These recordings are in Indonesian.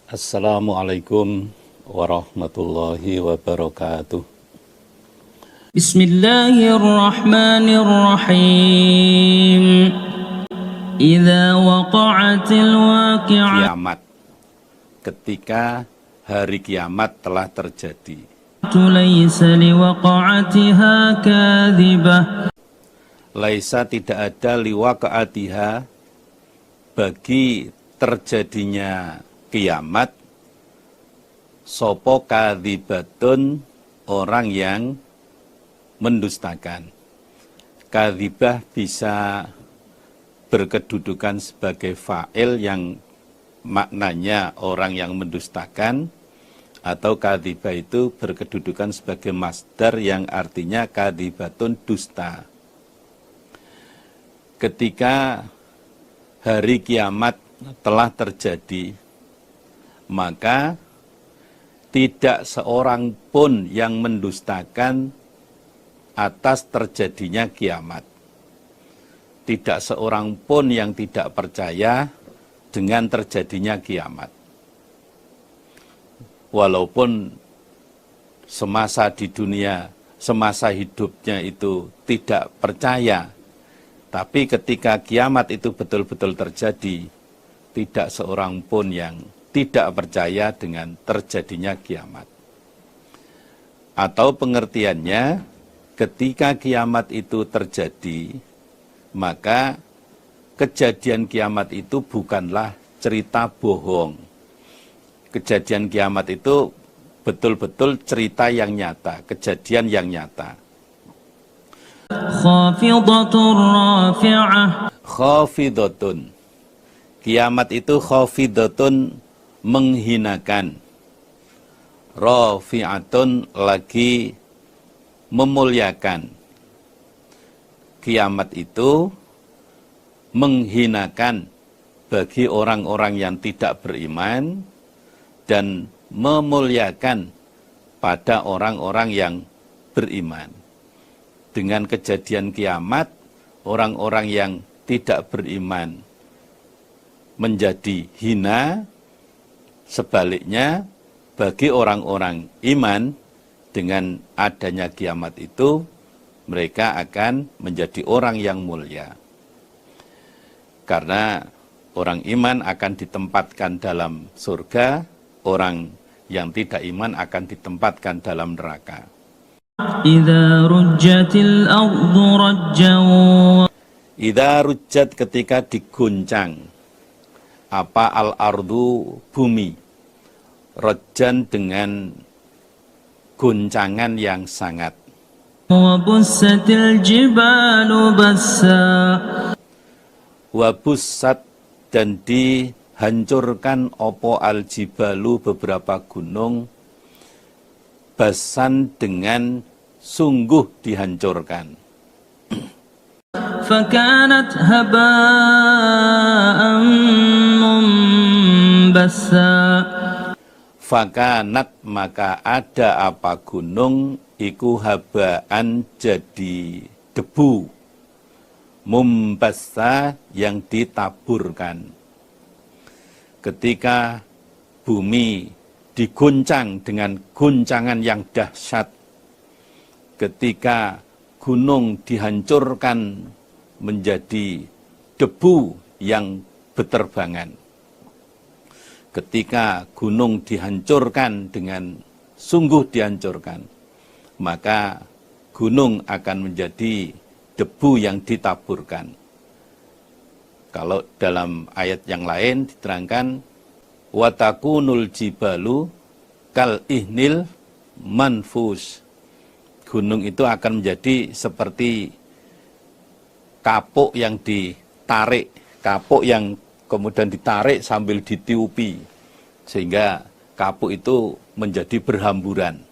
Assalamualaikum warahmatullahi wabarakatuh. Bismillahirrahmanirrahim. Idza waqa'atil waqi'ah. Kiamat. Ketika hari kiamat telah terjadi. Laisa liwaqa'atiha kadhibah. Laisa tidak ada liwaqa'atiha bagi terjadinya kiamat sopo kadhibatun orang yang mendustakan. Kadhibah bisa berkedudukan sebagai fa'il yang maknanya orang yang mendustakan, atau kadhibah itu berkedudukan sebagai masdar yang artinya kadhibatun dusta. Ketika hari kiamat telah terjadi, maka tidak seorang pun yang mendustakan atas terjadinya kiamat. Tidak seorang pun yang tidak percaya dengan terjadinya kiamat. Walaupun semasa di dunia, semasa hidupnya itu tidak percaya, tapi ketika kiamat itu betul-betul terjadi, tidak seorang pun yang tidak percaya dengan terjadinya kiamat. Atau pengertiannya, ketika kiamat itu terjadi, maka kejadian kiamat itu bukanlah cerita bohong. Kejadian kiamat itu betul-betul cerita yang nyata, kejadian yang nyata. Khafidatur rafi'ah. Khafidatun. Kiamat itu khafidatun, menghinakan. Rafi'atun, lagi memuliakan. Kiamat itu menghinakan bagi orang-orang yang tidak beriman dan memuliakan pada orang-orang yang beriman. Dengan kejadian kiamat, orang-orang yang tidak beriman menjadi hina, sebaliknya bagi orang-orang iman, dengan adanya kiamat itu, mereka akan menjadi orang yang mulia. Karena orang iman akan ditempatkan dalam surga, orang yang tidak iman akan ditempatkan dalam neraka. Idza rujjatil ardu rajjan. Idza rujjat, ketika diguncang. Apa al-ardu, bumi. Rajjan, dengan guncangan yang sangat. Wabussatil jibalu bassa. Wabussat, dan dihancurkan opo al-jibalu, beberapa gunung, basan, dengan sungguh dihancurkan. Fakanat haba'an mumbassa. Fakanat, maka ada apa gunung, iku habaan, jadi debu. Mumbassa, yang ditaburkan. Ketika bumi diguncang dengan guncangan yang dahsyat, ketika gunung dihancurkan menjadi debu yang beterbangan, ketika gunung dihancurkan dengan sungguh dihancurkan, maka gunung akan menjadi debu yang ditaburkan. Kalau dalam ayat yang lain diterangkan, watakunul jibalu kal ihnil manfus. Gunung itu akan menjadi seperti kapuk yang ditarik, kapuk yang kemudian ditarik sambil ditiupi, sehingga kapuk itu menjadi berhamburan.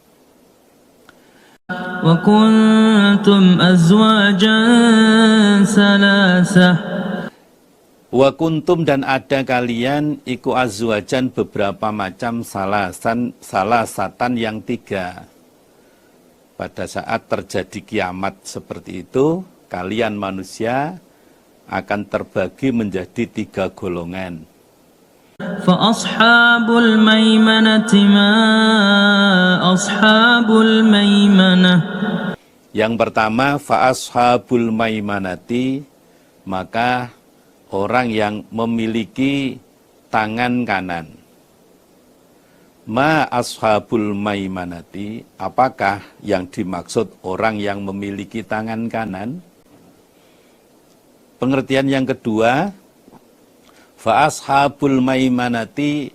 Wa kuntum azwajan salasah. Wa kuntum, dan ada kalian, iku azwajan, beberapa macam, salasatan yang tiga. Pada saat terjadi kiamat seperti itu, kalian manusia akan terbagi menjadi tiga golongan. فأصحاب الميمنة ما أصحاب الميمنة. Yang pertama, fa'ashabul maimanati, maka orang yang memiliki tangan kanan. Ma ashabul maimanati, apakah yang dimaksud orang yang memiliki tangan kanan? Pengertian yang kedua, fa ashabul maimanati,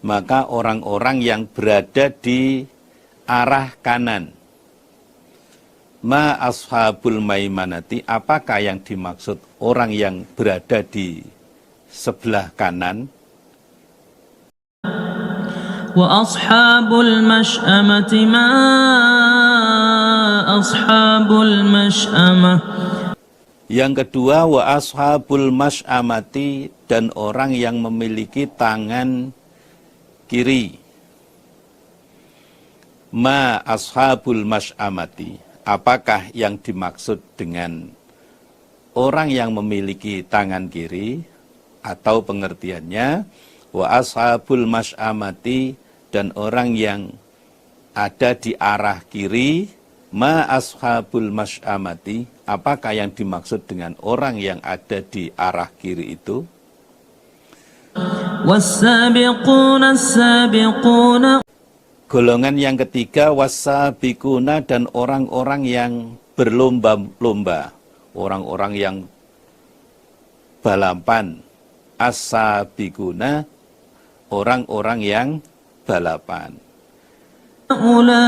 maka orang-orang yang berada di arah kanan. Ma ashabul maimanati, apakah yang dimaksud orang yang berada di sebelah kanan? Wa ashabul mash'amati ma ashabul mash'amah. Yang kedua, wa ashabul mash'amati, dan orang yang memiliki tangan kiri. Ma ashabul mash'amati, apakah yang dimaksud dengan orang yang memiliki tangan kiri? Atau pengertiannya, wa ashabul mash'amati, dan orang yang ada di arah kiri. Ma ashabul mash'amati, apakah yang dimaksud dengan orang yang ada di arah kiri itu? Was-sabiquna as-sabiquna. Golongan yang ketiga, was-sabiquna, dan orang-orang yang berlomba-lomba, orang-orang yang balapan. As-sabiquna, orang-orang yang balapan. Ulaikal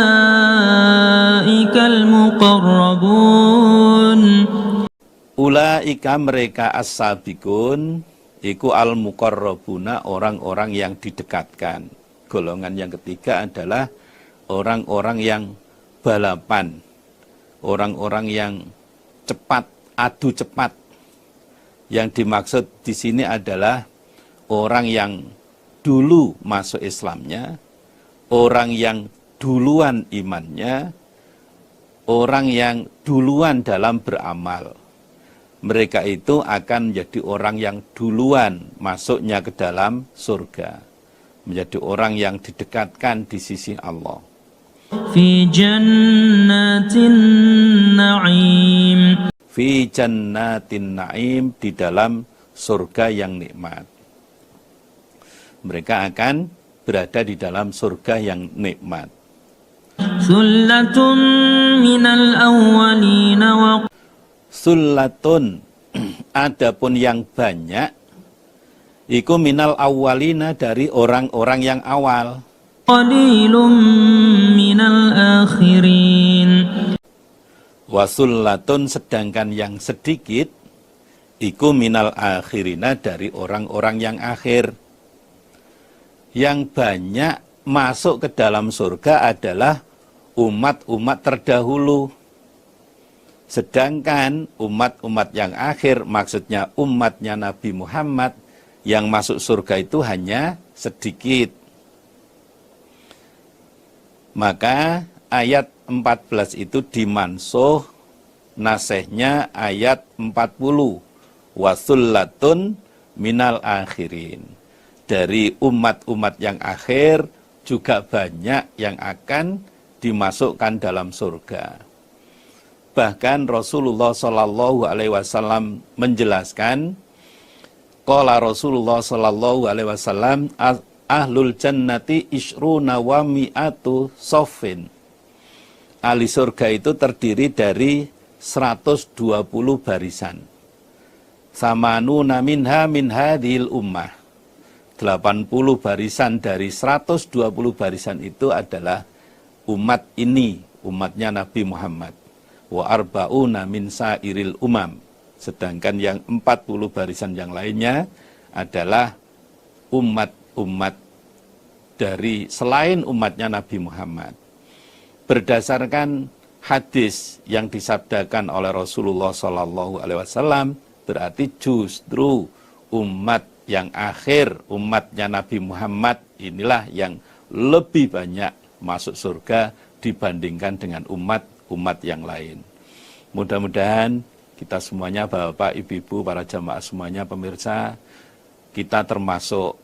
muqarrabun. Ulaika, mereka as-sabiqun, iku al-muqarrabuna, orang-orang yang didekatkan. Golongan yang ketiga adalah orang-orang yang balapan, orang-orang yang cepat, adu cepat. Yang dimaksud di sini adalah orang yang dulu masuk Islamnya, orang yang duluan imannya, orang yang duluan dalam beramal. Mereka itu akan menjadi orang yang duluan masuknya ke dalam surga, menjadi orang yang didekatkan di sisi Allah. Fi jannatin na'im. Fi jannatin na'im, di dalam surga yang nikmat. Mereka akan berada di dalam surga yang nikmat. Sullatun minal awwalina wa Sullatun, adapun yang banyak, iku minal awwalina, dari orang-orang yang awal. qalilum minal akhirin. Wasullatun, sedangkan yang sedikit, iku minal akhirina, dari orang-orang yang akhir. Yang banyak masuk ke dalam surga adalah umat-umat terdahulu. Sedangkan umat-umat yang akhir, maksudnya umatnya Nabi Muhammad, yang masuk surga itu hanya sedikit. Maka ayat 14 itu dimansuh, nasihnya ayat 40. Wasullatun minal akhirin. Dari umat-umat yang akhir juga banyak yang akan dimasukkan dalam surga. Bahkan Rasulullah Shallallahu Alaihi Wasallam menjelaskan, qala Rasulullah Shallallahu Alaihi Wasallam, ahlul jannati isruna wa mi'atu soffin. Ahli surga itu terdiri dari 120 barisan. Samanuna minha min hadhil ummah. 80 barisan dari 120 barisan itu adalah umat ini, umatnya Nabi Muhammad. Wa arba'una min sairil umam. Sedangkan yang 40 barisan yang lainnya adalah umat-umat dari selain umatnya Nabi Muhammad. Berdasarkan hadis yang disabdakan oleh Rasulullah SAW, berarti justru umat yang akhir, umatnya Nabi Muhammad, inilah yang lebih banyak masuk surga dibandingkan dengan umat-umat yang lain. Mudah-mudahan kita semuanya, Bapak, Ibu-Ibu, para jamaah semuanya, pemirsa, kita termasuk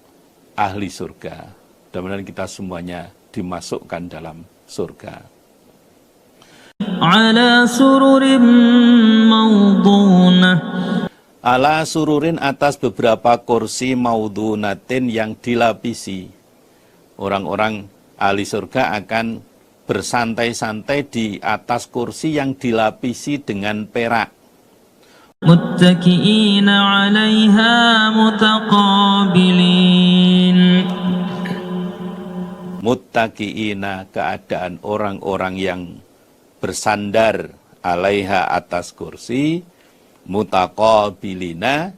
ahli surga. Mudah-mudahan kita semuanya dimasukkan dalam surga. Ala sururin maudunah. Ala sururin, atas beberapa kursi maudhunatin yang dilapisi. Orang-orang ahli surga akan bersantai-santai di atas kursi yang dilapisi dengan perak. Muttaki'ina 'alaiha mutaqabilin. Muttaki'ina, keadaan orang-orang yang bersandar, alaiha, atas kursi, mutaqabilina,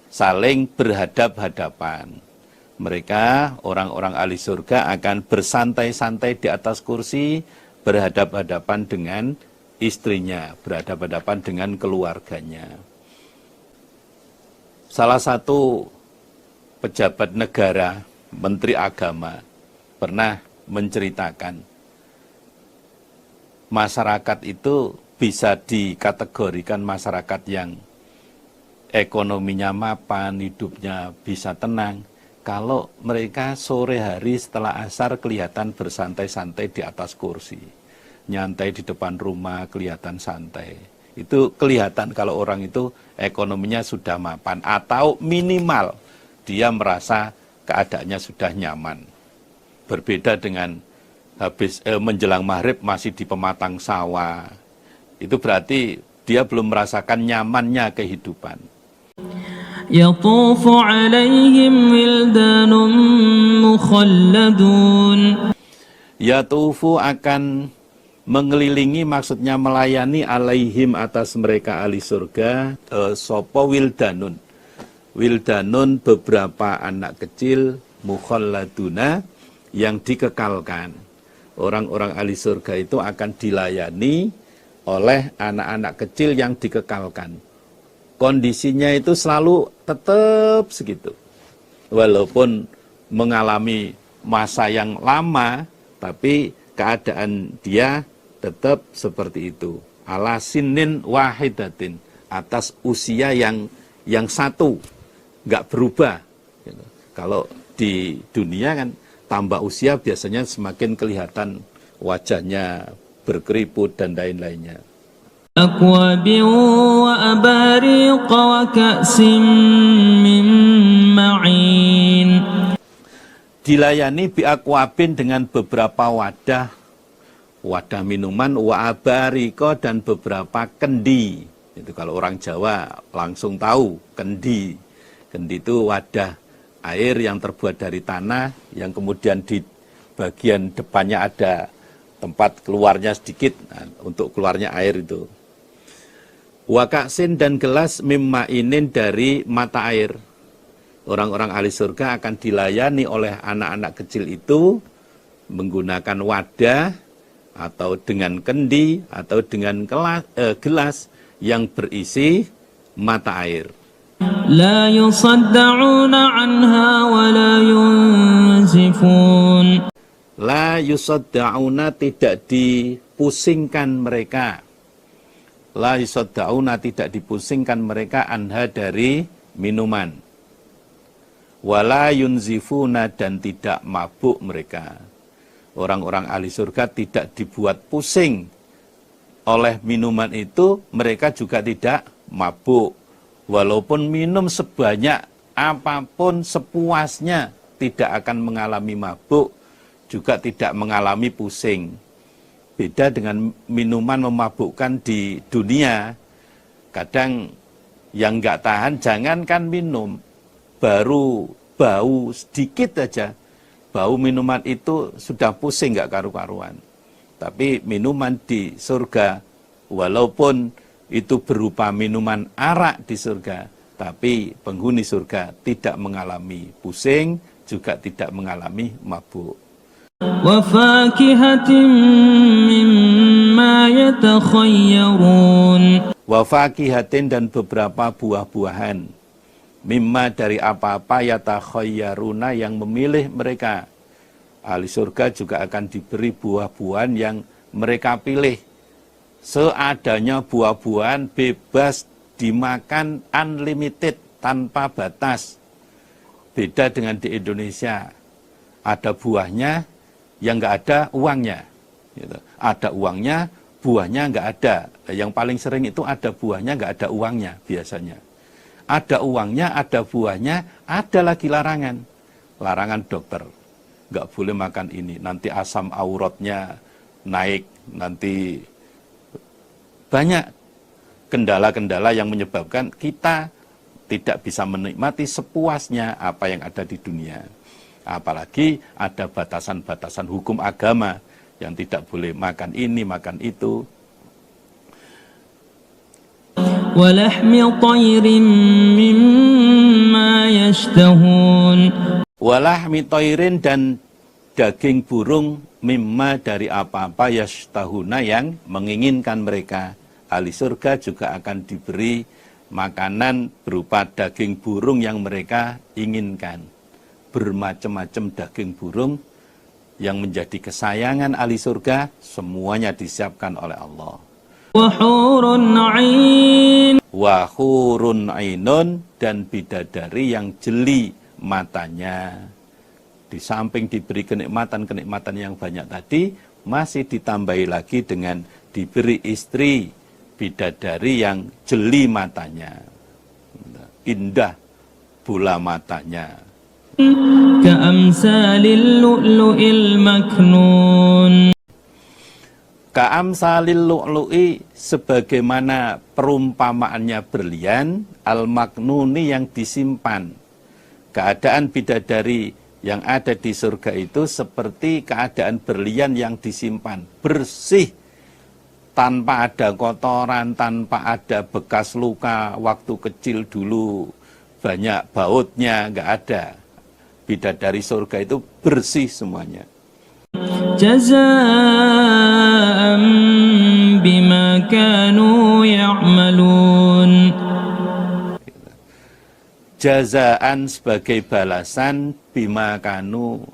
saling berhadap-hadapan. Mereka, orang-orang ahli surga, akan bersantai-santai di atas kursi, berhadap-hadapan dengan istrinya, berhadap-hadapan dengan keluarganya. Salah satu pejabat negara, menteri agama, pernah menceritakan, masyarakat itu bisa dikategorikan masyarakat yang ekonominya mapan, hidupnya bisa tenang, kalau mereka sore hari setelah asar kelihatan bersantai-santai di atas kursi. Nyantai di depan rumah, kelihatan santai. Itu kelihatan kalau orang itu ekonominya sudah mapan, atau minimal dia merasa keadaannya sudah nyaman. Berbeda dengan habis menjelang maghrib masih di pematang sawah. Itu berarti dia belum merasakan nyamannya kehidupan. Yatufu 'alaihim wildanun mukhalladun. Yatufu, akan mengelilingi, maksudnya melayani, alaihim, atas mereka ahli surga, sopo wildanun. Wildanun, beberapa anak kecil, mukhalladuna, yang dikekalkan. Orang-orang ahli surga itu akan dilayani oleh anak-anak kecil yang dikekalkan. Kondisinya itu selalu tetap segitu. Walaupun mengalami masa yang lama, tapi keadaan dia tetap seperti itu. Ala sinin wahidatin, atas usia yang satu, nggak berubah. Gitu. Kalau di dunia kan tambah usia biasanya semakin kelihatan wajahnya berkeriput dan lain-lainnya. Akwabin wa abariq wa ka'sim min ma'in. Dilayani biakwabin, dengan beberapa wadah minuman, wa abariko, dan beberapa kendi. Itu kalau orang Jawa langsung tahu kendi. Kendi itu wadah air yang terbuat dari tanah, yang kemudian di bagian depannya ada tempat keluarnya sedikit, nah, untuk keluarnya air itu. Wakaksin, dan gelas mimmainin, dari mata air. Orang-orang ahli surga akan dilayani oleh anak-anak kecil itu menggunakan wadah atau dengan kendi atau dengan gelas yang berisi mata air. La yusadda'una anha wa la yunzifun. La yusadda'una, tidak dipusingkan mereka. La yusadda'una, tidak dipusingkan mereka, anha, dari minuman. Wala yunzifuna, dan tidak mabuk mereka. Orang-orang ahli surga tidak dibuat pusing oleh minuman itu, mereka juga tidak mabuk. Walaupun minum sebanyak apapun sepuasnya, tidak akan mengalami mabuk, juga tidak mengalami pusing. Beda dengan minuman memabukkan di dunia. Kadang yang nggak tahan, jangankan minum, baru bau sedikit aja, bau minuman itu sudah pusing, nggak karu-karuan. Tapi minuman di surga, walaupun itu berupa minuman arak di surga, tapi penghuni surga tidak mengalami pusing, juga tidak mengalami mabuk. Wa fakihatin mimma yatakhayyarun. Wa fakihatin, dan beberapa buah-buahan. Mimma, dari apa-apa, yatakhayyaruna, yang memilih mereka. Ahli surga juga akan diberi buah-buahan yang mereka pilih. Seadanya buah-buahan, bebas dimakan, unlimited, tanpa batas. Beda dengan di Indonesia, ada buahnya yang nggak ada uangnya. Gitu. Ada uangnya, buahnya nggak ada. Yang paling sering itu ada buahnya, nggak ada uangnya biasanya. Ada uangnya, ada buahnya, ada lagi larangan. Larangan dokter. Nggak boleh makan ini, nanti asam uratnya naik, nanti banyak kendala-kendala yang menyebabkan kita tidak bisa menikmati sepuasnya apa yang ada di dunia. Apalagi ada batasan-batasan hukum agama yang tidak boleh makan ini, makan itu. وَلَحْمِ طَيْرٍ مِّمَّا يَشْتَهُونَ Walahmi toirin, dan daging burung, mimma dari apa-apa yashtahuna yang menginginkan mereka. Ahli surga juga akan diberi makanan berupa daging burung yang mereka inginkan. Bermacam-macam daging burung yang menjadi kesayangan ahli surga, semuanya disiapkan oleh Allah. وَحُورٌ عِينٌ Wahurun ainun, dan bidadari yang jeli matanya. Di samping diberi kenikmatan-kenikmatan yang banyak tadi, masih ditambahi lagi dengan diberi istri bidadari yang jeli matanya, indah bola matanya. كَأَمْثَالِ اللُّؤْلُؤِ الْمَكْنُونِ Ka'amsalil lu'lu'i, sebagaimana perumpamaannya berlian, al-maknuni yang disimpan. Keadaan bidadari yang ada di surga itu seperti keadaan berlian yang disimpan, bersih, tanpa ada kotoran, tanpa ada bekas luka waktu kecil dulu, banyak bautnya, nggak ada. Bidadari surga itu bersih semuanya. جزاء بما كانوا يعملون Jazaan sebagai balasan, bima kanu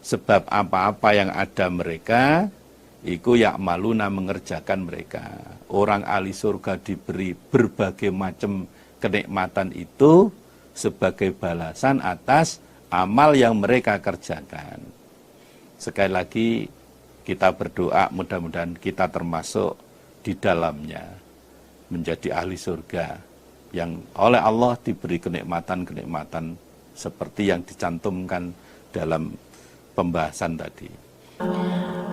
sebab apa-apa yang ada mereka, iku ya'maluna mengerjakan mereka. Orang ahli surga diberi berbagai macam kenikmatan itu sebagai balasan atas amal yang mereka kerjakan. Sekali lagi kita berdoa mudah-mudahan kita termasuk di dalamnya, menjadi ahli surga yang oleh Allah diberi kenikmatan-kenikmatan seperti yang dicantumkan dalam pembahasan tadi.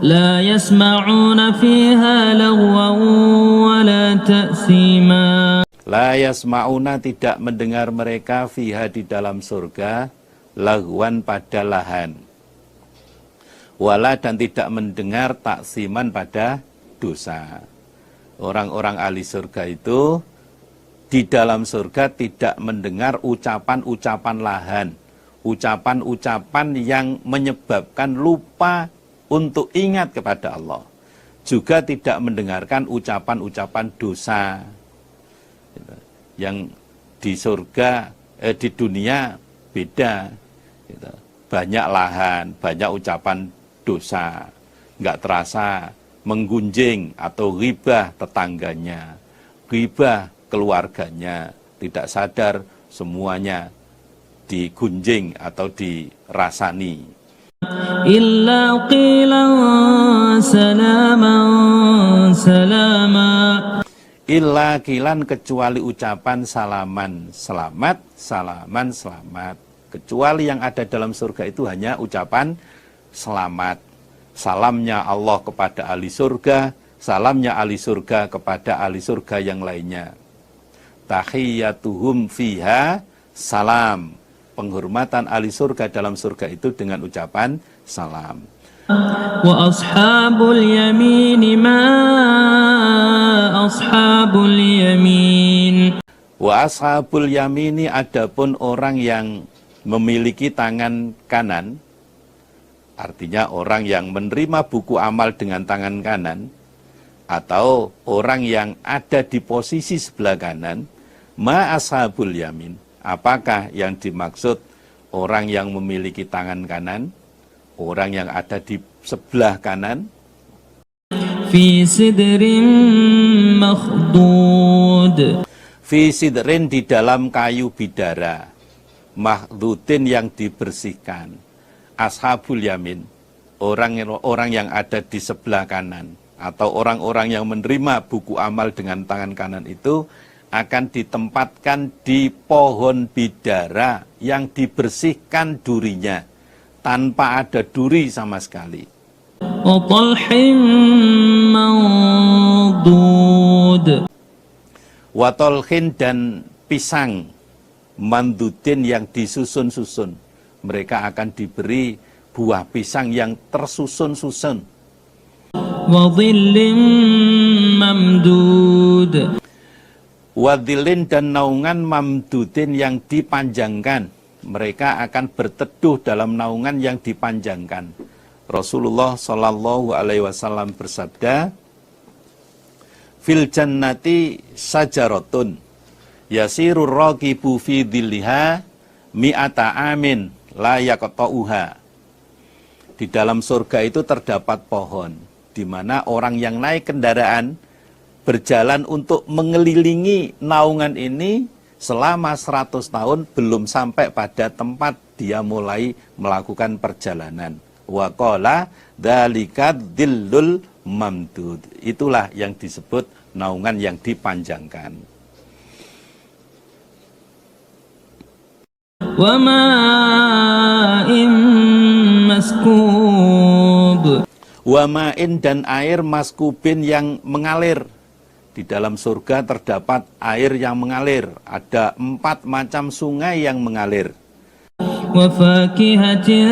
لا يسمعون فيها لغوا ولا تأثيما La yasma'una, tidak mendengar mereka fiha di dalam surga, lagwan pada lahan. Wala, dan tidak mendengar taksiman pada dosa. Orang-orang ahli surga itu di dalam surga tidak mendengar ucapan-ucapan lahan, ucapan-ucapan yang menyebabkan lupa untuk ingat kepada Allah. Juga tidak mendengarkan ucapan-ucapan dosa. Yang di surga, di dunia beda. Banyak lahan, banyak ucapan dosa, nggak terasa menggunjing atau ghibah tetangganya, ghibah keluarganya, tidak sadar semuanya digunjing atau dirasani. إلا قيلا سلاما سلاما Illa kilan, kecuali ucapan salaman, selamat, salaman, selamat. Kecuali yang ada dalam surga itu hanya ucapan selamat. Salamnya Allah kepada ahli surga, salamnya ahli surga kepada ahli surga yang lainnya. Tahiyyatuhum fiha salam. Penghormatan ahli surga dalam surga itu dengan ucapan salam. وأصحاب اليمين ما أصحاب اليمين Wa ashabul yamini, adapun orang yang memiliki tangan kanan, artinya orang yang menerima buku amal dengan tangan kanan, atau orang yang ada di posisi sebelah kanan, ma ashabul yamin. Apakah yang dimaksud orang yang memiliki tangan kanan? Orang yang ada di sebelah kanan? في سدر مخضود Fi sidrin, di dalam kayu bidara. Mahdudin yang dibersihkan. Ashabul yamin, orang yang ada di sebelah kanan, atau orang-orang yang menerima buku amal dengan tangan kanan itu akan ditempatkan di pohon bidara yang dibersihkan durinya, tanpa ada duri sama sekali. وطلح منضود Watolhin dan pisang mandudin yang disusun-susun. Mereka akan diberi buah pisang yang tersusun-susun. وظل ممدود Wadilin dan naungan mamdudin yang dipanjangkan. Mereka akan berteduh dalam naungan yang dipanjangkan. Rasulullah Shallallahu Alaihi Wasallam bersabda, fil jannati sajaratun yasirur raqibu fi dhilliha mi'ata amin la yaqta'uha. Di dalam surga itu terdapat pohon, di mana orang yang naik kendaraan berjalan untuk mengelilingi naungan ini selama 100 tahun belum sampai pada tempat dia mulai melakukan perjalanan. Wa qala dzalika dhillul mamdud. Itulah yang disebut naungan yang dipanjangkan. Wa ma'in maskub. Wa ma'in dan air maskubin yang mengalir. Di dalam surga terdapat air yang mengalir. Ada 4 macam sungai yang mengalir. Wa fakihatin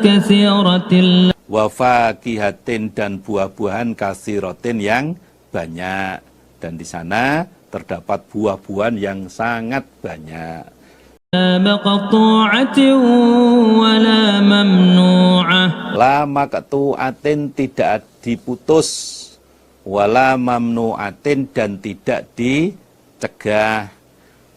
katsiratin. Wa fakihatin dan buah-buahan katsiratin yang banyak. Dan di sana terdapat buah-buahan yang sangat banyak. La maqtu'atin wa la mamnu'ah. La maqtu'atin tidak diputus. Wala mamnu'atin dan tidak dicegah.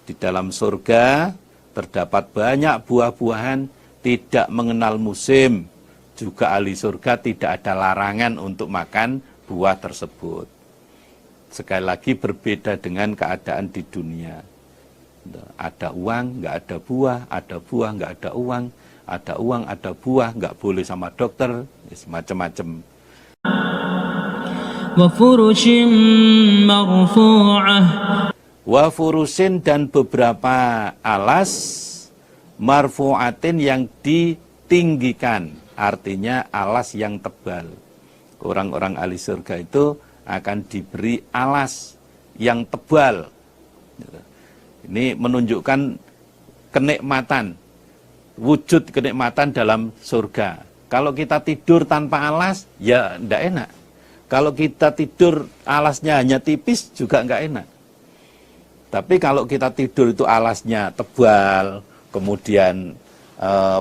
Di dalam surga terdapat banyak buah-buahan, tidak mengenal musim. Juga ahli surga tidak ada larangan untuk makan buah tersebut. Sekali lagi berbeda dengan keadaan di dunia. Ada uang, nggak ada buah, ada buah, nggak ada uang, ada uang, ada buah, nggak boleh sama dokter, macam-macam. Wa furushin marfu'ah. Wa furusin dan beberapa alas marfu'atin yang ditinggikan, artinya alas yang tebal. Orang-orang ahli surga itu akan diberi alas yang tebal. Ini menunjukkan kenikmatan, wujud kenikmatan dalam surga. Kalau kita tidur tanpa alas, ya enggak enak. Kalau kita tidur alasnya hanya tipis, juga enggak enak. Tapi kalau kita tidur itu alasnya tebal, kemudian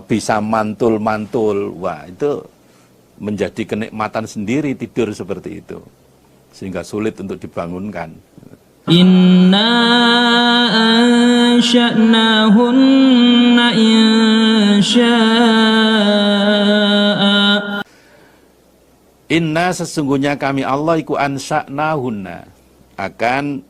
bisa mantul-mantul, wah itu menjadi kenikmatan sendiri tidur seperti itu. Sehingga sulit untuk dibangunkan. Inna ansha'nahunna insya'a. Inna sesungguhnya kami Allah iku ansha'nahunna akan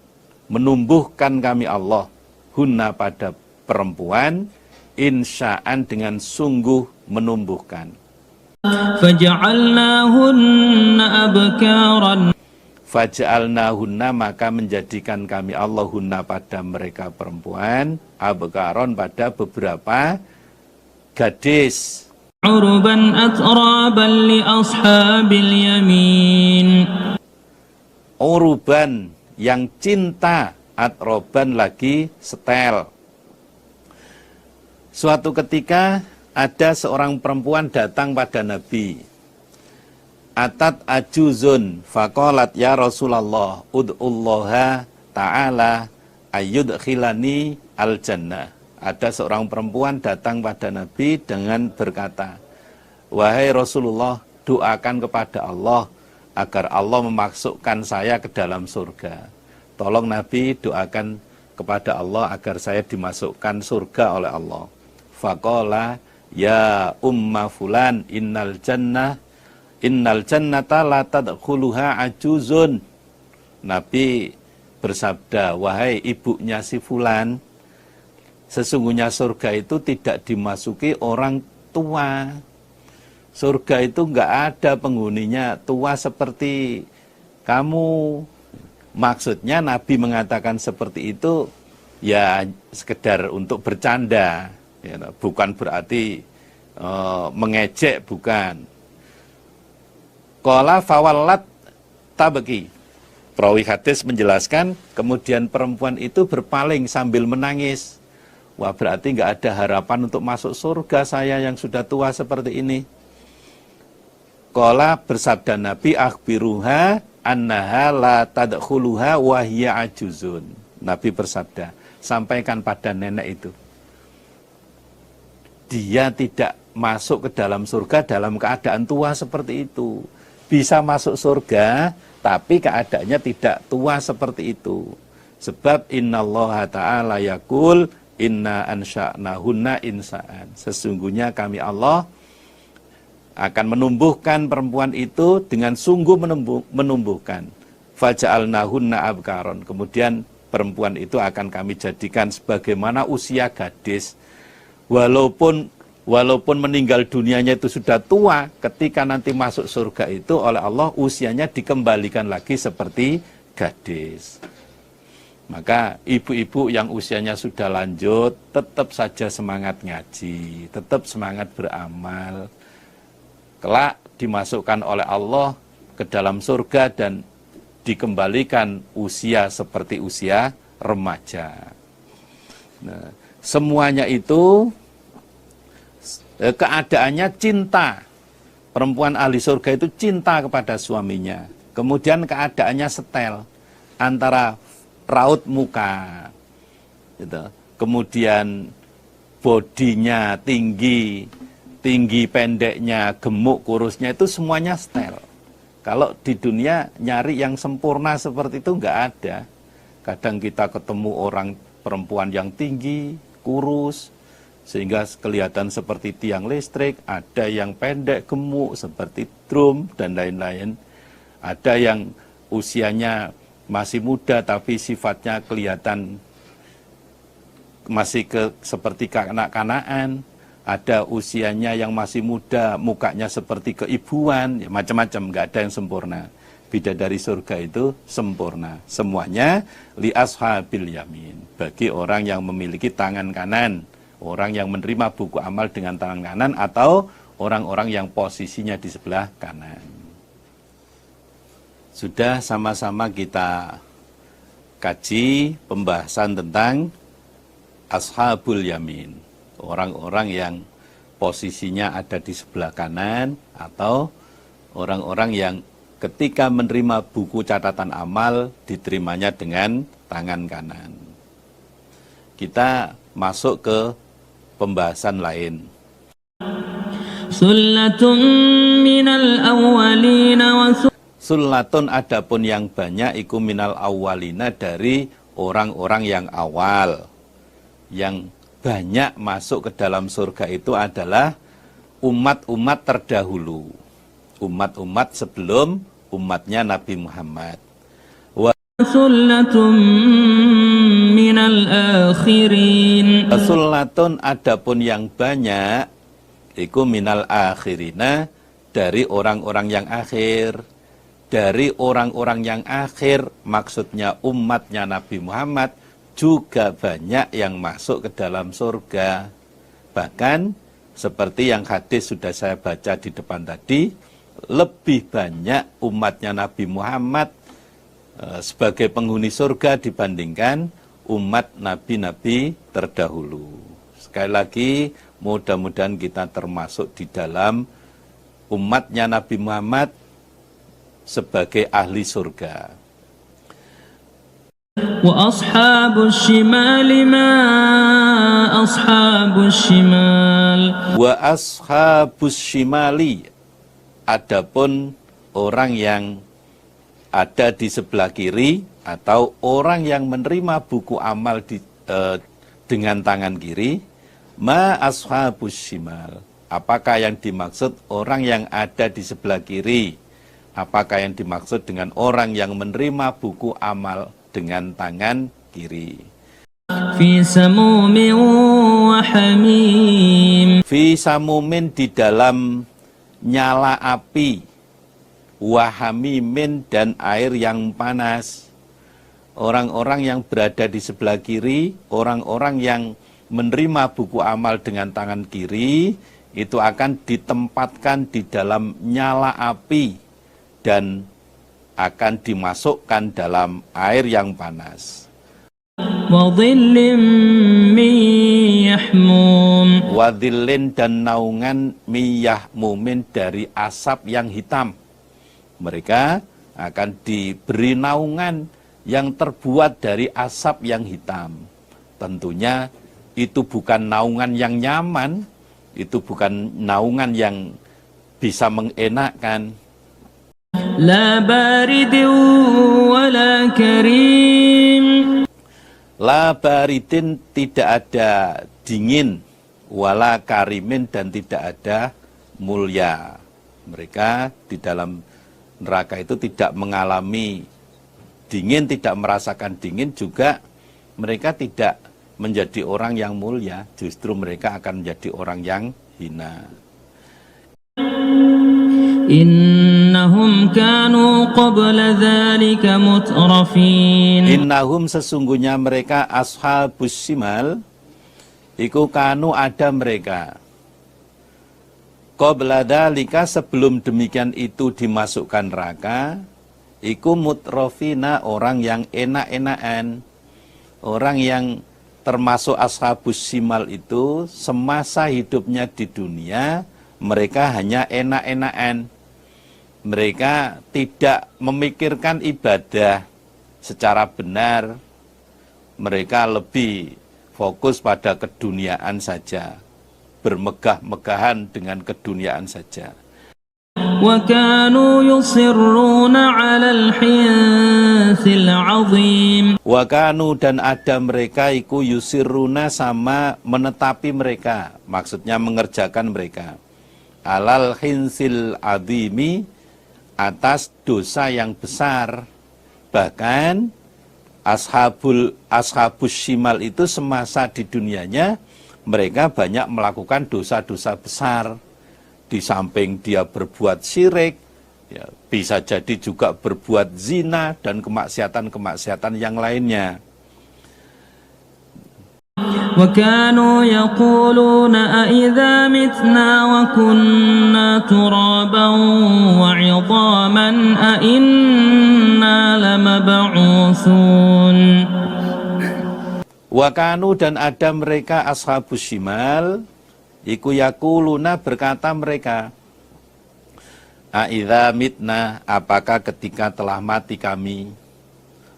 menumbuhkan kami Allah hunna pada perempuan insya'an dengan sungguh menumbuhkan. Faja'alnahunna abkaran. Faja'alnahunna maka menjadikan kami Allah hunna pada mereka perempuan abkaron pada beberapa gadis. Urban atraban li ashabil yamin. Uruban yang cinta, atroban lagi setel. Suatu ketika ada seorang perempuan datang pada Nabi. Atat ajuzun faqalat ya Rasulullah ud'ullaha ta'ala ayyudkhilani al-jannah. Ada seorang perempuan datang pada Nabi dengan berkata, wahai Rasulullah, doakan kepada Allah agar Allah memasukkan saya ke dalam surga. Tolong Nabi doakan kepada Allah agar saya dimasukkan surga oleh Allah. Faqala ya umma fulan innal jannata la tadkhuluha ajuzun. Nabi bersabda, wahai ibunya si fulan, Sesungguhnya surga itu tidak dimasuki orang tua. Surga itu enggak ada penghuninya tua seperti kamu. Maksudnya Nabi mengatakan seperti itu ya sekedar untuk bercanda, ya, bukan berarti mengejek, bukan. Qala fawallat tabki. Perawi hadis menjelaskan, kemudian perempuan itu berpaling sambil menangis. Wah, berarti nggak ada harapan untuk masuk surga saya yang sudah tua seperti ini. Qala, bersabda Nabi, akhbiruha annaha la tadkhuluha wa hiya ajuzun. Nabi bersabda, sampaikan pada nenek itu, dia tidak masuk ke dalam surga dalam keadaan tua seperti itu. Bisa masuk surga, tapi keadaannya tidak tua seperti itu. Sebab innallaha ta'ala yaqul inna ansha'nahunna insa'an. Sesungguhnya kami Allah akan menumbuhkan perempuan itu dengan sungguh menumbuhkan. Faja'alnahunna abkaron. Kemudian perempuan itu akan kami jadikan sebagaimana usia gadis. Walaupun meninggal dunianya itu sudah tua, ketika nanti masuk surga itu oleh Allah usianya dikembalikan lagi seperti gadis. Maka ibu-ibu yang usianya sudah lanjut tetap saja semangat ngaji, tetap semangat beramal. Kelak dimasukkan oleh Allah ke dalam surga dan dikembalikan usia seperti usia remaja. Nah, semuanya itu keadaannya cinta. Perempuan ahli surga itu cinta kepada suaminya. Kemudian keadaannya setel antara raut muka, gitu. Kemudian bodinya tinggi pendeknya, gemuk kurusnya itu semuanya setel. Kalau di dunia nyari yang sempurna seperti itu nggak ada. Kadang kita ketemu orang perempuan yang tinggi, kurus, sehingga kelihatan seperti tiang listrik, ada yang pendek, gemuk, seperti drum, dan lain-lain. Ada yang usianya masih muda, tapi sifatnya kelihatan masih seperti kanak-kanakan. Ada usianya yang masih muda, mukanya seperti keibuan, ya, macam-macam, nggak ada yang sempurna. Bidadari surga itu sempurna. Semuanya li ashabil yamin, bagi orang yang memiliki tangan kanan. Orang yang menerima buku amal dengan tangan kanan atau orang-orang yang posisinya di sebelah kanan. Sudah sama-sama kita kaji pembahasan tentang ashabul yamin. Orang-orang yang posisinya ada di sebelah kanan atau orang-orang yang ketika menerima buku catatan amal diterimanya dengan tangan kanan. Kita masuk ke pembahasan lain. Sullatun minal awwalina wa Sullatun adapun yang banyak iku minal awwalina dari orang-orang yang awal. Yang banyak masuk ke dalam surga itu adalah umat-umat terdahulu. Umat-umat sebelum umatnya Nabi Muhammad. Sullatun minal akhirin. Sullatun adapun yang banyak iku minal akhirina dari orang-orang yang akhir. Dari orang-orang yang akhir maksudnya umatnya Nabi Muhammad juga banyak yang masuk ke dalam surga. Bahkan seperti yang hadis sudah saya baca di depan tadi, lebih banyak umatnya Nabi Muhammad sebagai penghuni surga dibandingkan umat nabi-nabi terdahulu. Sekali lagi, mudah-mudahan kita termasuk di dalam umatnya Nabi Muhammad sebagai ahli surga. Wa ashabus shimali ma ashabus shimal. Wa ashabus shimali, adapun orang yang ada di sebelah kiri atau orang yang menerima buku amal dengan tangan kiri, ma ashabus shimal. Apakah yang dimaksud orang yang ada di sebelah kiri? Apakah yang dimaksud dengan orang yang menerima buku amal dengan tangan kiri? في سموم وحميم Fi samumin, di dalam nyala api, wahamimin, dan air yang panas. Orang-orang yang berada di sebelah kiri, orang-orang yang menerima buku amal dengan tangan kiri, itu akan ditempatkan di dalam nyala api dan akan dimasukkan dalam air yang panas. وظل من يحموم Wadhillin, dan naungan miyah mumin, dari asap yang hitam. Mereka akan diberi naungan yang terbuat dari asap yang hitam. Tentunya itu bukan naungan yang nyaman, itu bukan naungan yang bisa mengenakkan. لا بارد ولا كريم La baridin, tidak ada dingin, wala karimin, dan tidak ada mulia. Mereka di dalam neraka itu tidak mengalami dingin, tidak merasakan dingin, juga mereka tidak menjadi orang yang mulia, justru mereka akan menjadi orang yang hina. إنهم كانوا قبل ذلك مترفين Innahum, sesungguhnya mereka ashabus shimal, iku kanu, ada mereka. Qabla dzalika, sebelum demikian itu dimasukkan neraka, iku mutrafina, orang yang enak-enakan. Orang yang termasuk ashabus shimal itu semasa hidupnya di dunia mereka hanya enak-enakan. Mereka tidak memikirkan ibadah secara benar. Mereka lebih fokus pada keduniaan saja, bermegah-megahan dengan keduniaan saja. وكانوا يصرون على الحنث العظيم Wakanu, dan ada mereka iku yusiruna, sama menetapi mereka, maksudnya mengerjakan mereka, alal hinsil adhimi, atas dosa yang besar. Bahkan ashabus shimal itu semasa di dunianya mereka banyak melakukan dosa-dosa besar. Di samping dia berbuat syirik, ya, bisa jadi juga berbuat zina dan kemaksiatan-kemaksiatan yang lainnya. وكانوا يقولون أإذا متنا وكنا ترابا وعظاما أإنا لمبعوثون Wakanu, dan ada mereka ashabus shimal, iku yakuluna, berkata mereka, Aidza mitna, apakah ketika telah mati kami,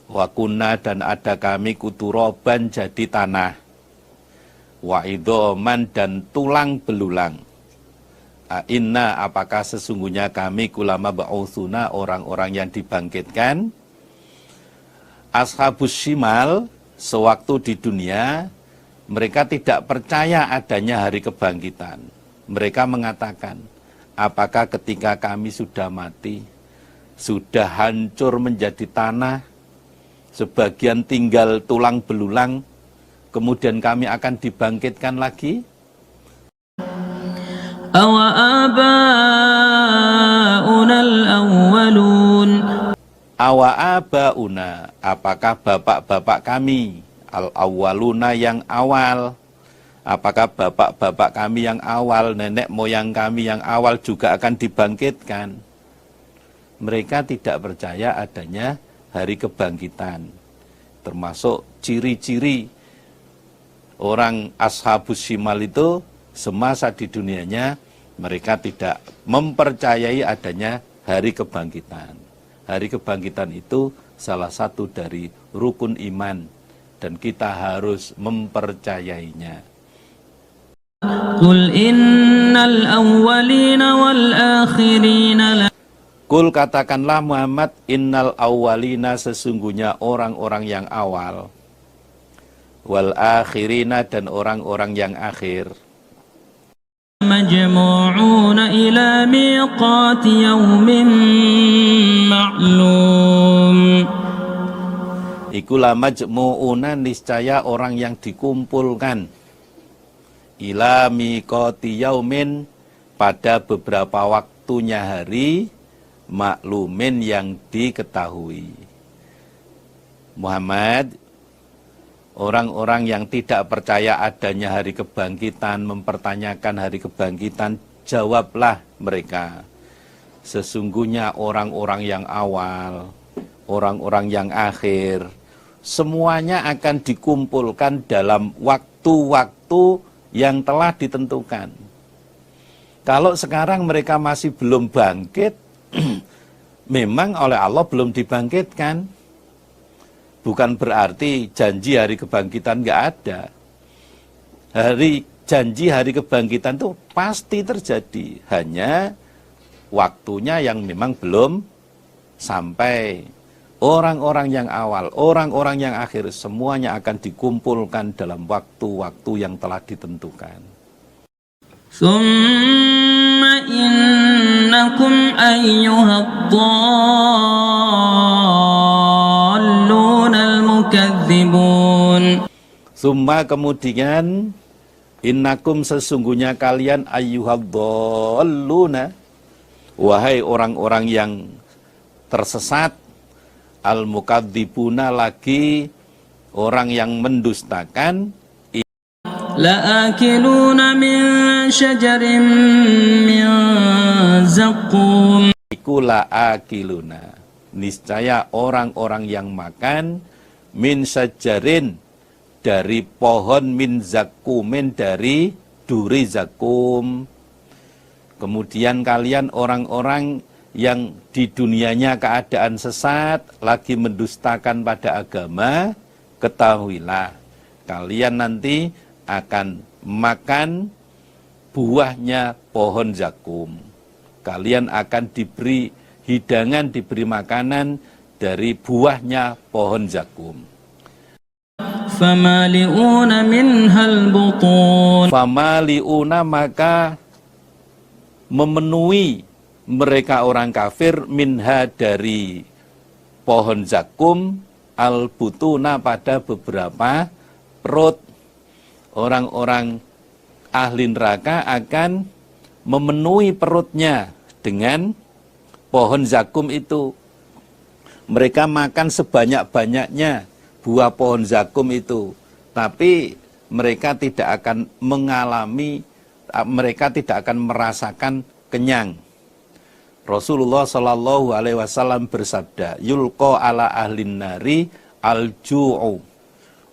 wakunna, dan ada kami kuturoban, jadi tanah, wa idhoman, dan tulang belulang, inna, apakah sesungguhnya kami kulama ba'utsuna, orang-orang yang dibangkitkan. Ashabus shimal sewaktu di dunia mereka tidak percaya adanya hari kebangkitan. Mereka mengatakan, apakah ketika kami sudah mati, sudah hancur menjadi tanah, sebagian tinggal tulang belulang, kemudian kami akan dibangkitkan lagi? أَوَآبَاؤُنَا الْأَوَّلُونَ Awa'abauna, apakah bapak-bapak kami, al-awwaluna, yang awal, apakah bapak-bapak kami yang awal, nenek moyang kami yang awal juga akan dibangkitkan? Mereka tidak percaya adanya hari kebangkitan. Termasuk ciri-ciri orang ashabus shimal itu semasa di dunianya mereka tidak mempercayai adanya hari kebangkitan. Hari kebangkitan itu salah satu dari rukun iman dan kita harus mempercayainya. قُلْ إِنَّ الْأَوَّلِينَ وَالْآخِرِينَ Kul, katakanlah Muhammad, innal awwalina, sesungguhnya orang-orang yang awal, wal akhirina, dan orang-orang yang akhir, مَجْمُوعُونَ إِلَى مِيقَاتِ يَوْمٍ مَعْلُومٍ Iku la majmu'una, niscaya orang yang dikumpulkan. Ila miqati yaumin, pada beberapa waktunya hari, maklumin yang diketahui. Muhammad, orang-orang yang tidak percaya adanya hari kebangkitan, mempertanyakan hari kebangkitan, jawablah mereka. Sesungguhnya orang-orang yang awal, orang-orang yang akhir, semuanya akan dikumpulkan dalam waktu-waktu yang telah ditentukan. Kalau sekarang mereka masih belum bangkit, memang oleh Allah belum dibangkitkan. Bukan berarti janji hari kebangkitan nggak ada. Janji hari kebangkitan itu pasti terjadi. Hanya waktunya yang memang belum sampai. Orang-orang yang awal, orang-orang yang akhir, semuanya akan dikumpulkan dalam waktu-waktu yang telah ditentukan. Summa innakum ayyuhad-dallunal mukadzibun. Summa, kemudian, innakum, sesungguhnya kalian, ayyuhad-dalluna, wahai orang-orang yang tersesat, al-mukadzibuna, lagi orang yang mendustakan. La'akiluna min syajarin min zaqqum. Iku la'akiluna, niscaya orang-orang yang makan min syajarin, dari pohon, min zakumin, dari duri zakum. Kemudian kalian orang-orang yang di dunianya keadaan sesat, lagi mendustakan pada agama, ketahuilah kalian nanti akan makan buahnya pohon zakum. Kalian akan diberi hidangan, diberi makanan dari buahnya pohon zakum. Famali'una minhal butun. Famali'una, maka memenuhi mereka orang kafir, minha, dari pohon zakum, al-butuna, pada beberapa perut. Orang-orang ahli neraka akan memenuhi perutnya dengan pohon zakum itu. Mereka makan sebanyak-banyaknya buah pohon zakum itu, tapi mereka tidak akan mengalami, mereka tidak akan merasakan kenyang. Rasulullah Shallallahu Alaihi Wasallam bersabda, yulqa ala ahlin nari al-ju'u.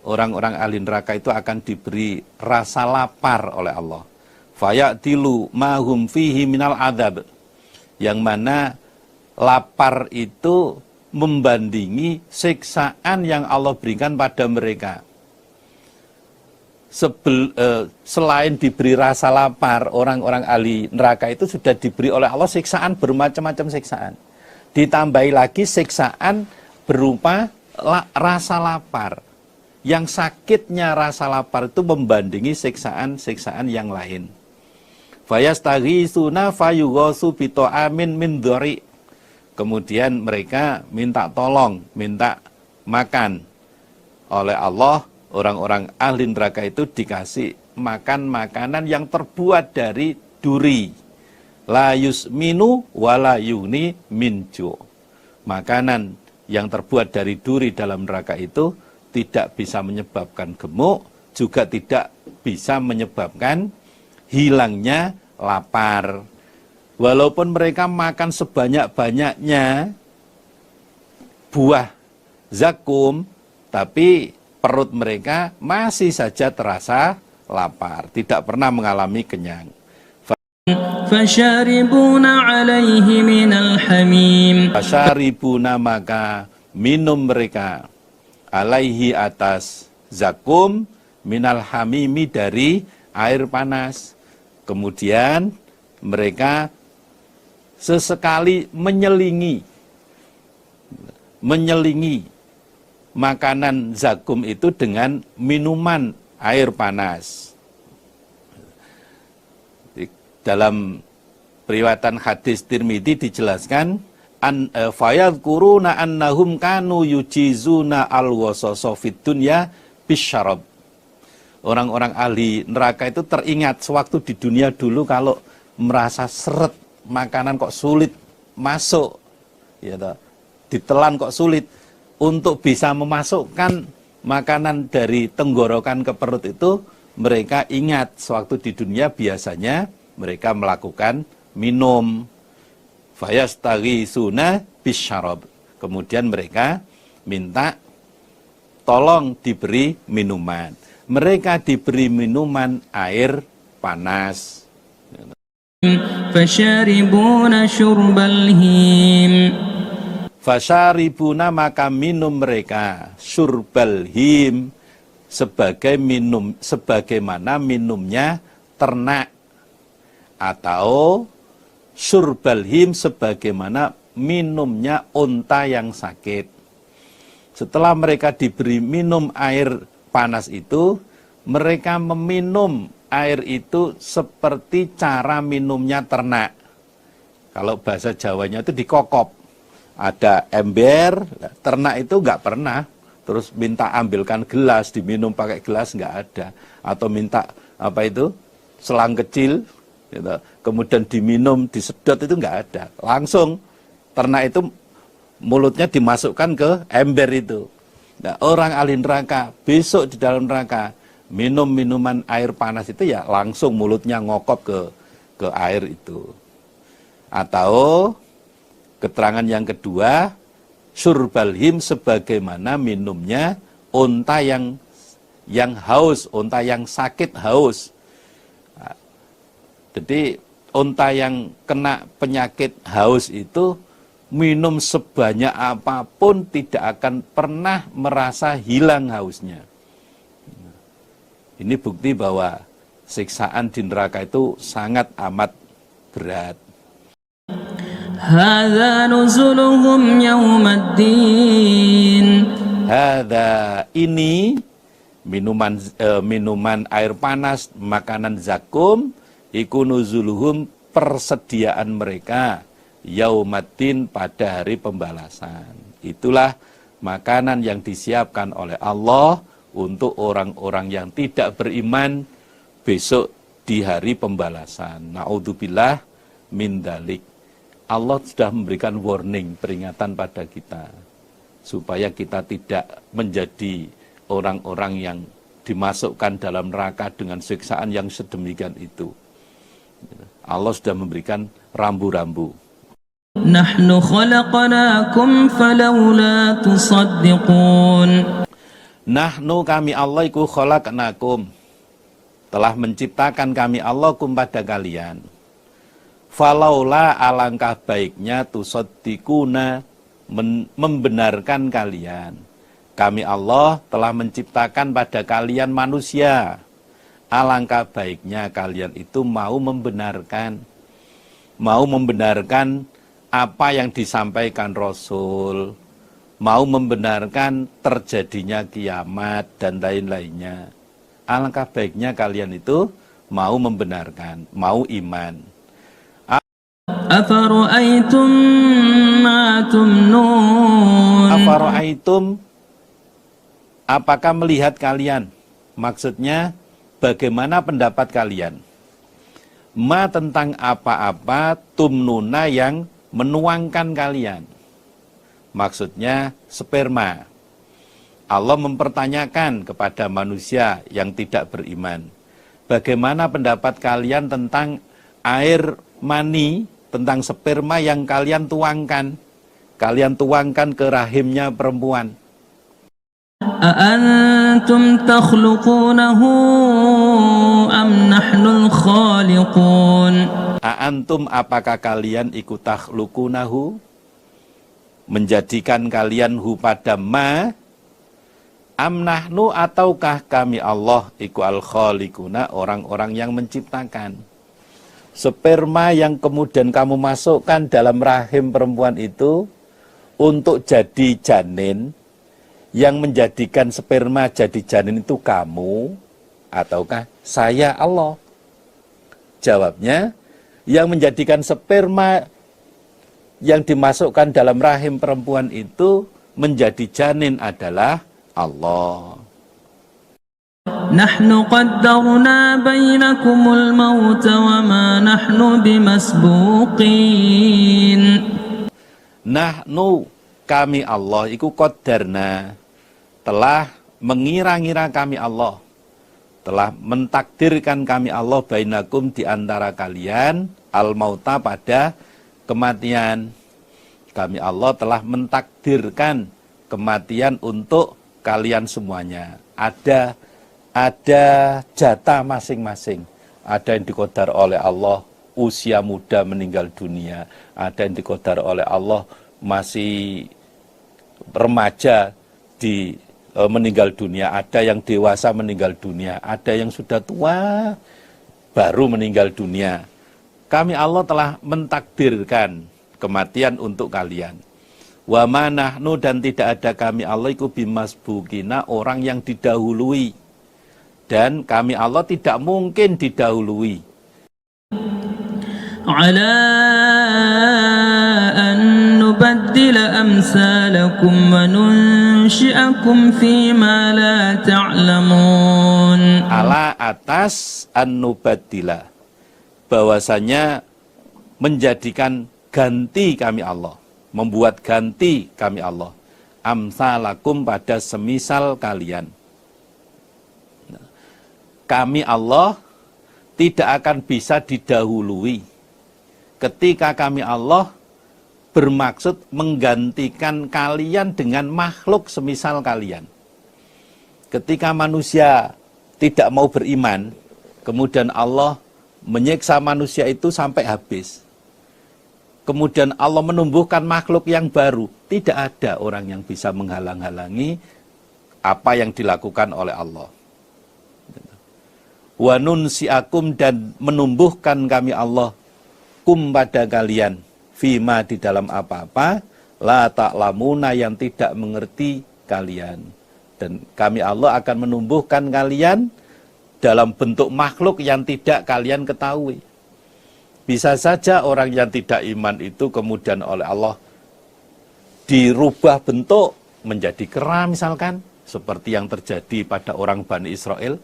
Orang-orang ahli neraka itu akan diberi rasa lapar oleh Allah. Fayatilu mahum fihi minal adab. Yang mana lapar itu membandingi siksaan yang Allah berikan pada mereka. Selain diberi rasa lapar, orang-orang ahli neraka itu sudah diberi oleh Allah siksaan, bermacam-macam siksaan. Ditambahi lagi siksaan berupa rasa lapar. Yang sakitnya rasa lapar itu membandingi siksaan-siksaan yang lain. Fayastaghisuna fayughasu bita'amin min dhari. Kemudian mereka minta tolong, minta makan oleh Allah. Orang-orang ahli neraka itu dikasih makan makanan yang terbuat dari duri. La yusminu wala yuni minju. Makanan yang terbuat dari duri dalam neraka itu tidak bisa menyebabkan gemuk, juga tidak bisa menyebabkan hilangnya lapar. Walaupun mereka makan sebanyak-banyaknya buah zakum, tapi perut mereka masih saja terasa lapar, tidak pernah mengalami kenyang. Fasyaribuna alaihi minal hamim. Fasyaribuna, maka minum mereka alaihi, atas zakum, minal hamimi, dari air panas. Kemudian mereka sesekali menyelingi makanan zakum itu dengan minuman air panas. Dalam riwayatan hadis Tirmidzi dijelaskan, fayadhkuruna annahum kanu yujizuna al-wasasa fid dunya bisyarab. Orang-orang ahli neraka itu teringat sewaktu di dunia dulu kalau merasa seret makanan kok sulit masuk, ya toh, ditelan kok sulit, untuk bisa memasukkan makanan dari tenggorokan ke perut itu, mereka ingat sewaktu di dunia biasanya mereka melakukan minum. Fayastaghisuna bisyarab. Kemudian mereka minta tolong diberi minuman. Mereka diberi minuman air panas. Fasharibuna syurbal him. Fasyaribuna maka minum mereka syurbal him sebagai minum, sebagaimana minumnya ternak, atau syurbal him sebagaimana minumnya unta yang sakit. Setelah mereka diberi minum air panas itu, mereka meminum air itu seperti cara minumnya ternak. Kalau bahasa Jawanya itu dikokop. Ada ember, ternak itu nggak pernah terus minta ambilkan gelas, diminum pakai gelas, nggak ada. Atau minta apa itu, selang kecil, gitu, kemudian diminum, disedot, itu nggak ada. Langsung ternak itu mulutnya dimasukkan ke ember itu. Nah, orang ahli neraka besok di dalam neraka minum minuman air panas itu ya langsung mulutnya ngokop ke air itu. Atau keterangan yang kedua, syurbal him sebagaimana minumnya unta yang haus, unta yang sakit haus. Jadi unta yang kena penyakit haus itu minum sebanyak apapun tidak akan pernah merasa hilang hausnya. Ini bukti bahwa siksaan di neraka itu sangat amat berat. Hadza nuzuluhum yaumaddin. Hadza ini minuman air panas, makanan zakum, iku nuzuluhum persediaan mereka yaumaddin pada hari pembalasan. Itulah makanan yang disiapkan oleh Allah untuk orang-orang yang tidak beriman besok di hari pembalasan. Na'udzubillah min dzalik. Allah sudah memberikan warning, peringatan pada kita supaya kita tidak menjadi orang-orang yang dimasukkan dalam neraka dengan siksaan yang sedemikian itu. Allah sudah memberikan rambu-rambu. Nahnu khalaqnakum falawla tusaddiqun. Nahnu kami Allah iku khalaqnakum, telah menciptakan kami Allah kum pada kalian. Falaula alangkah baiknya tusaddiquna, membenarkan kalian. Kami Allah telah menciptakan pada kalian manusia. Alangkah baiknya kalian itu mau membenarkan apa yang disampaikan Rasul, mau membenarkan terjadinya kiamat dan lain-lainnya. Alangkah baiknya kalian itu mau membenarkan, mau iman. Afara'aitum ma tumnun. Afara'aitum, apakah melihat kalian? Maksudnya bagaimana pendapat kalian? Ma tentang apa-apa tumnuna yang menuangkan kalian. Maksudnya sperma. Allah mempertanyakan kepada manusia yang tidak beriman, bagaimana pendapat kalian tentang air mani, tentang sperma yang kalian tuangkan ke rahimnya perempuan. A'antum takhluqunahu am nahnul khaliqun. A'antum apakah kalian ikut takhluqunahu, menjadikan kalian hu pada ma, am nahnu ataukah kami Allah iku al khaliquna, orang-orang yang menciptakan. Sperma yang kemudian kamu masukkan dalam rahim perempuan itu untuk jadi janin, yang menjadikan sperma jadi janin itu kamu ataukah saya Allah? Jawabnya, yang menjadikan sperma yang dimasukkan dalam rahim perempuan itu menjadi janin adalah Allah. نحن قدرنا بينكم الموت وما نحن بمسبوقين. Nahnu, kami Allah, iku qadarna, telah mengira-ngira kami Allah, telah mentakdirkan kami Allah bainakum di antara kalian al-mauta pada kematian. Kami Allah telah mentakdirkan kematian untuk kalian semuanya. Ada jatah masing-masing. Ada yang dikodar oleh Allah usia muda meninggal dunia. Ada yang dikodar oleh Allah masih remaja meninggal dunia. Ada yang dewasa meninggal dunia. Ada yang sudah tua baru meninggal dunia. Kami Allah telah mentakdirkan kematian untuk kalian. Wa ma nahnu, dan tidak ada kami Allah iku bimasbukina, orang yang didahului. Dan kami Allah tidak mungkin didahului. Ala an nubaddila amsalakum wa nunshi'akum fima la ta'lamun. Ala atas an nubaddila, bahwasanya menjadikan ganti kami Allah, membuat ganti kami Allah, amsalakum pada semisal kalian. Kami Allah tidak akan bisa didahului ketika kami Allah bermaksud menggantikan kalian dengan makhluk semisal kalian. Ketika manusia tidak mau beriman, kemudian Allah menyiksa manusia itu sampai habis. Kemudian Allah menumbuhkan makhluk yang baru. Tidak ada orang yang bisa menghalang-halangi apa yang dilakukan oleh Allah. Wa nunsiakum, dan menumbuhkan kami Allah kum pada kalian fima, di dalam apa-apa la ta'lamuna, yang tidak mengerti kalian. Dan kami Allah akan menumbuhkan kalian dalam bentuk makhluk yang tidak kalian ketahui. Bisa saja orang yang tidak iman itu kemudian oleh Allah dirubah bentuk menjadi kera misalkan, seperti yang terjadi pada orang Bani Israel.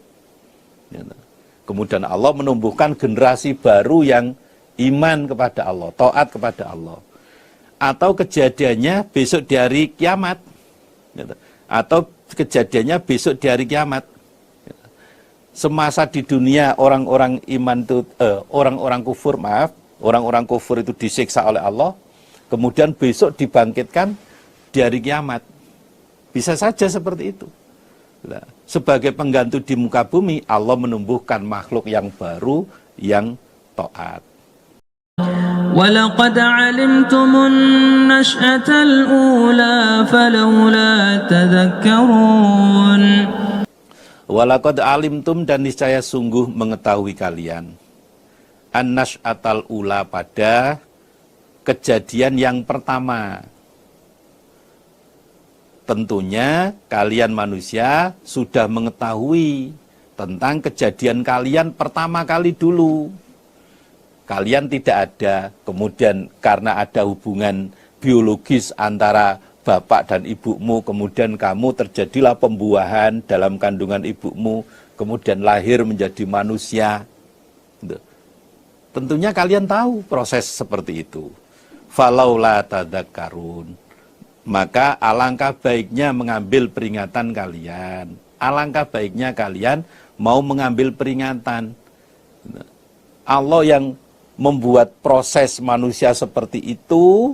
Kemudian Allah menumbuhkan generasi baru yang iman kepada Allah, taat kepada Allah. Atau kejadiannya besok di hari kiamat. Atau kejadiannya besok di hari kiamat. Semasa di dunia orang-orang iman itu, orang-orang kufur itu disiksa oleh Allah. Kemudian besok dibangkitkan di hari kiamat. Bisa saja seperti itu. Sebagai pengganti di muka bumi, Allah menumbuhkan makhluk yang baru yang taat. وَلَقَدْ عَلِمْتُمُ النَّشْأَةَ الْأُولَى فَلَوْلَا تَذَكَّرُونَ. Walaqad alimtum, dan niscaya sungguh mengetahui kalian, an-nash'atal ula, pada kejadian yang pertama. Tentunya kalian manusia sudah mengetahui tentang kejadian kalian pertama kali dulu. Kalian tidak ada, kemudian karena ada hubungan biologis antara bapak dan ibumu, kemudian kamu terjadilah pembuahan dalam kandungan ibumu, kemudian lahir menjadi manusia. Tentunya kalian tahu proses seperti itu. Falaula tadzakkarun, maka alangkah baiknya mengambil peringatan kalian. Alangkah baiknya kalian mau mengambil peringatan. Allah yang membuat proses manusia seperti itu,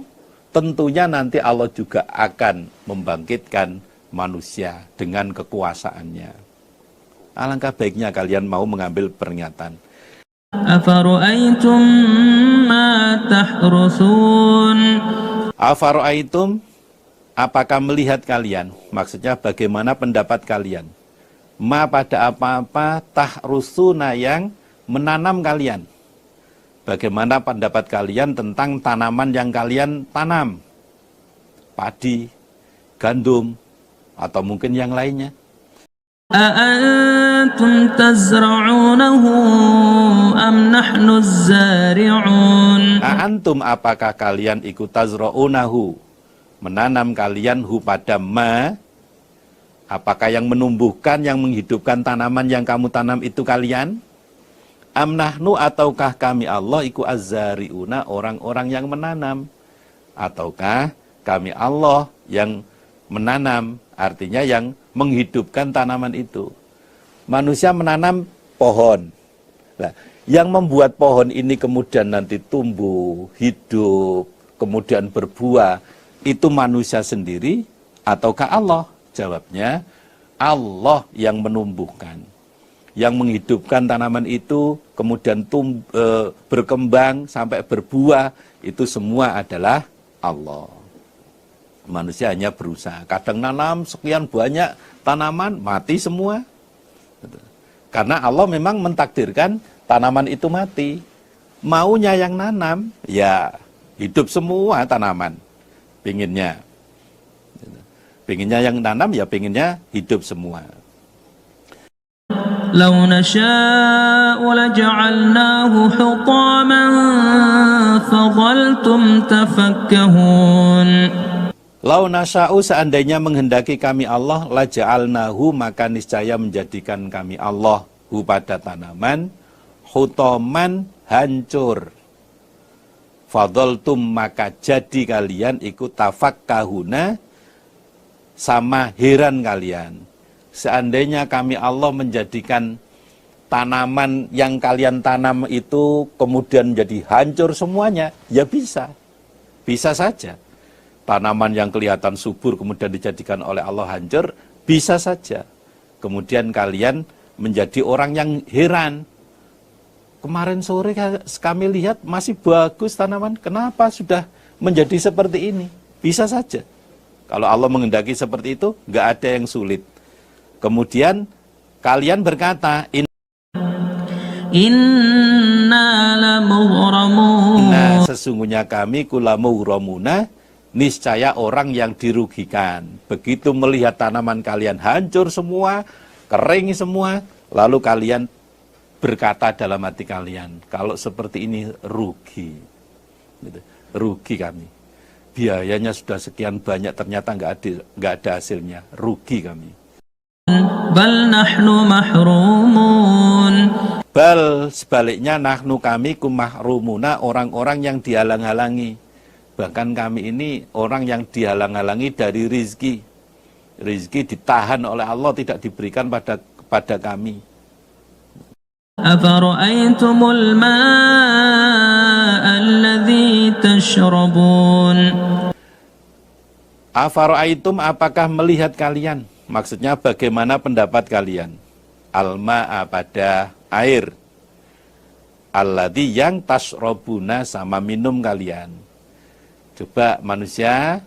tentunya nanti Allah juga akan membangkitkan manusia dengan kekuasaannya. Alangkah baiknya kalian mau mengambil peringatan. Afara'aytum ma tahrusun. Afara'aytum, apakah melihat kalian? Maksudnya bagaimana pendapat kalian? Ma, pada apa-apa, tahrusuna, yang menanam kalian. Bagaimana pendapat kalian tentang tanaman yang kalian tanam? Padi, gandum, atau mungkin yang lainnya. أأنتم تزرعونه أم نحن الزارعون Antum apakah kalian ikut tazra'unahu, menanam kalian hu pada ma, apakah yang menumbuhkan, yang menghidupkan tanaman yang kamu tanam itu kalian? Am nahnu ataukah kami Allah iku azzari'una, orang-orang yang menanam, ataukah kami Allah yang menanam, artinya yang menghidupkan tanaman itu. Manusia menanam pohon. Nah, yang membuat pohon ini kemudian nanti tumbuh, hidup, kemudian berbuah, itu manusia sendiri ataukah Allah? Jawabnya, Allah yang menumbuhkan, yang menghidupkan tanaman itu, kemudian berkembang sampai berbuah, itu semua adalah Allah. Manusia hanya berusaha, kadang nanam sekian banyak tanaman, mati semua. Karena Allah memang mentakdirkan tanaman itu mati. Maunya yang nanam, ya hidup semua tanaman. Pinginnya yang nanam, ya pinginnya hidup semua. لو نشاء لجعلناه حطاما فظلتم تفكهون Lau nasya'u, seandainya menghendaki kami Allah, la ja'alnahu, maka niscaya menjadikan kami Allah hu pada tanaman, hutoman, hancur. Fadoltum, maka jadi kalian ikut tafakkahuna, sama heran kalian. Seandainya kami Allah menjadikan tanaman yang kalian tanam itu kemudian menjadi hancur semuanya, ya bisa. Bisa saja. Tanaman yang kelihatan subur kemudian dijadikan oleh Allah hancur, bisa saja. Kemudian kalian menjadi orang yang heran. Kemarin sore kami lihat masih bagus tanaman, kenapa sudah menjadi seperti ini? Bisa saja. Kalau Allah menghendaki seperti itu, nggak ada yang sulit. Kemudian kalian berkata, Inna lamughramun. Nah, sesungguhnya kami kulamughramuna, niscaya orang yang dirugikan. Begitu melihat tanaman kalian hancur semua, kering semua, lalu kalian berkata dalam hati kalian, kalau seperti ini rugi. Rugi kami. Biayanya sudah sekian banyak, ternyata nggak ada hasilnya. Rugi kami. Bal nahnu mahrumun. Bal, sebaliknya, nahnu kami kumahrumuna, orang-orang yang dihalang-halangi. Bahkan kami ini orang yang dihalang-halangi dari rizki. Rizki ditahan oleh Allah, tidak diberikan pada kami. Afara'aytumul ma'a alladhi tashrabun. Afara'aytum, apakah melihat kalian? Maksudnya bagaimana pendapat kalian? Al-ma'a, pada air. Alladhi, yang tashrabuna, sama minum kalian. Coba manusia,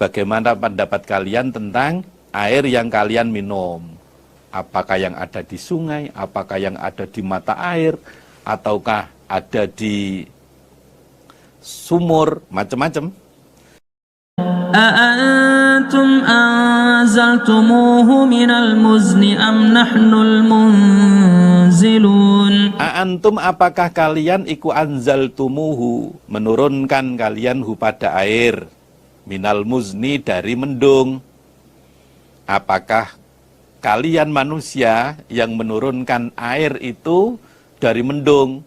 bagaimana pendapat kalian tentang air yang kalian minum? Apakah yang ada di sungai, apakah yang ada di mata air, ataukah ada di sumur, macam-macam. A'antum anzaltumuhu minal muzni am nahnul munzilun. A'antum, apakah kalian iku anzaltumuhu, menurunkan kalian hu pada air, minal muzni, dari mendung. Apakah kalian manusia yang menurunkan air itu dari mendung?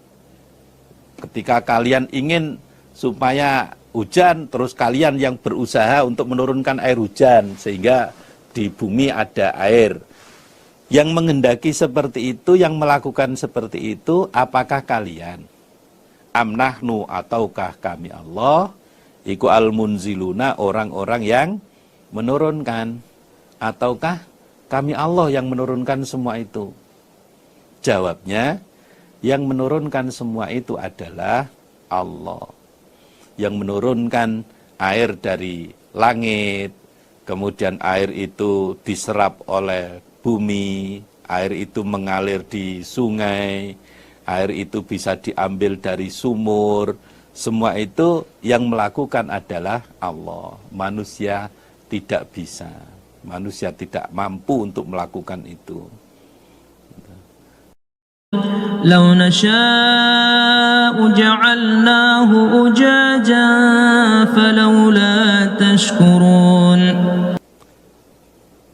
Ketika kalian ingin supaya hujan, terus kalian yang berusaha untuk menurunkan air hujan, sehingga di bumi ada air. Yang menghendaki seperti itu, yang melakukan seperti itu, apakah kalian? Am nahnu, ataukah kami Allah, iku al-munziluna, orang-orang yang menurunkan, ataukah kami Allah yang menurunkan semua itu? Jawabnya, yang menurunkan semua itu adalah Allah. Yang menurunkan air dari langit, kemudian air itu diserap oleh bumi, air itu mengalir di sungai, air itu bisa diambil dari sumur. Semua itu yang melakukan adalah Allah. Manusia tidak bisa. Manusia tidak mampu untuk melakukan itu. لو نشاء جعلناه أجاجا فلولا تشكرون.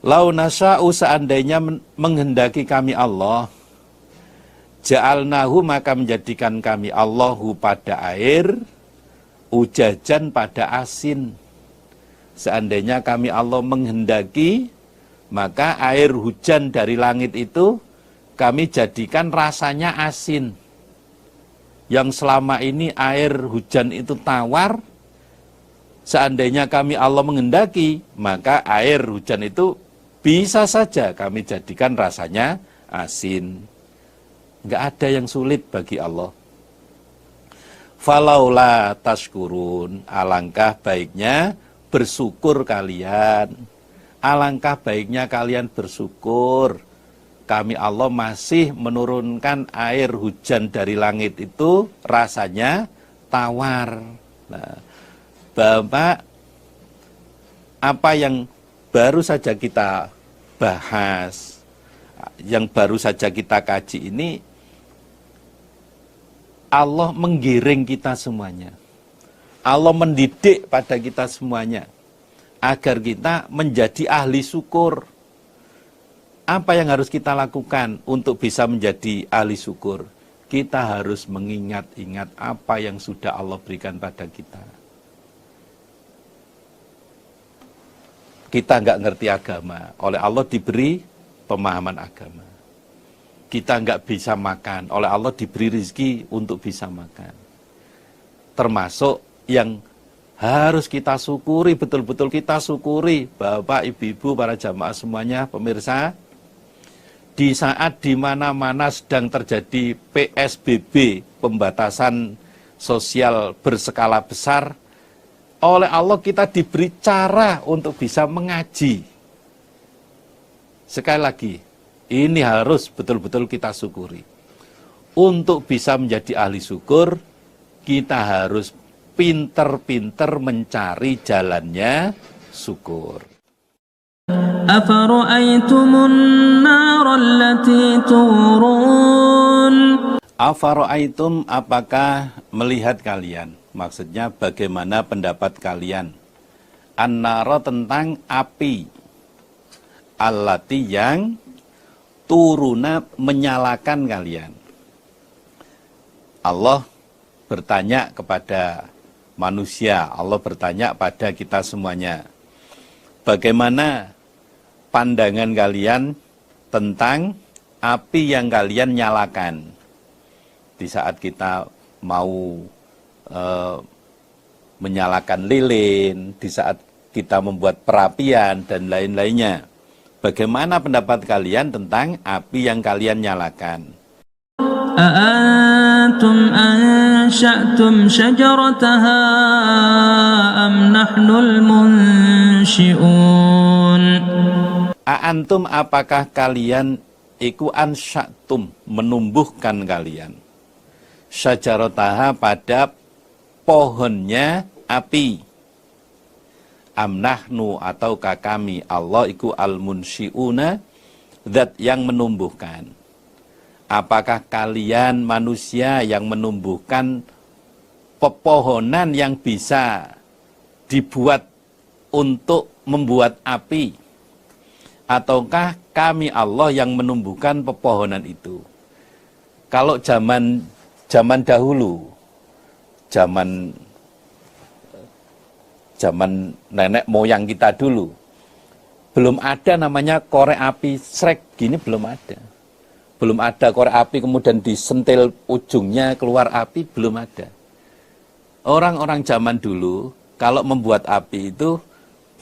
Lau nasya'u, seandainya menghendaki kami Allah, ja'alnahu, maka menjadikan kami Allahu pada air, ujajan pada asin. Seandainya kami Allah menghendaki, maka air hujan dari langit itu kami jadikan rasanya asin. Yang selama ini air hujan itu tawar, seandainya kami Allah menghendaki, maka air hujan itu bisa saja kami jadikan rasanya asin. Enggak ada yang sulit bagi Allah. Falaula tashkurun, alangkah baiknya bersyukur kalian. Alangkah baiknya kalian bersyukur. Kami Allah masih menurunkan air hujan dari langit itu rasanya tawar. Nah, Bapak, apa yang baru saja kita bahas, yang baru saja kita kaji ini, Allah menggiring kita semuanya. Allah mendidik pada kita semuanya agar kita menjadi ahli syukur. Apa yang harus kita lakukan untuk bisa menjadi ahli syukur? Kita harus mengingat-ingat apa yang sudah Allah berikan pada kita. Kita nggak ngerti agama, oleh Allah diberi pemahaman agama. Kita nggak bisa makan, oleh Allah diberi rezeki untuk bisa makan. Termasuk yang harus kita syukuri, betul-betul kita syukuri, Bapak, Ibu-ibu, para jamaah semuanya, pemirsa, di saat di mana-mana sedang terjadi PSBB, pembatasan sosial berskala besar, oleh Allah kita diberi cara untuk bisa mengaji. Sekali lagi, ini harus betul-betul kita syukuri. Untuk bisa menjadi ahli syukur, kita harus pinter-pinter mencari jalannya syukur. Afara'aytumun nara allati turun. Afara'aitum, apakah melihat kalian? Maksudnya bagaimana pendapat kalian? An-nara, tentang api. Allati, yang turuna, menyalakan kalian. Allah bertanya kepada manusia, Allah bertanya pada kita semuanya. Bagaimana pandangan kalian tentang api yang kalian nyalakan? Di saat kita mau menyalakan lilin, di saat kita membuat perapian dan lain-lainnya. Bagaimana pendapat kalian tentang api yang kalian nyalakan? A'antum ansha'tum syajarataha am nahnul munsyi'un. A'antum, apakah kalian iku ansha'tum, menumbuhkan kalian, syajarataha, pada pohonnya api, amnahnu, ataukah kami Allah iku al-munsyi'una, zat yang menumbuhkan. Apakah kalian manusia yang menumbuhkan pepohonan yang bisa dibuat untuk membuat api, ataukah kami Allah yang menumbuhkan pepohonan itu? Kalau zaman dahulu, zaman nenek moyang kita dulu, belum ada namanya korek api srek gini, belum ada. Belum ada korek api kemudian disentil ujungnya keluar api, belum ada. Orang-orang zaman dulu kalau membuat api itu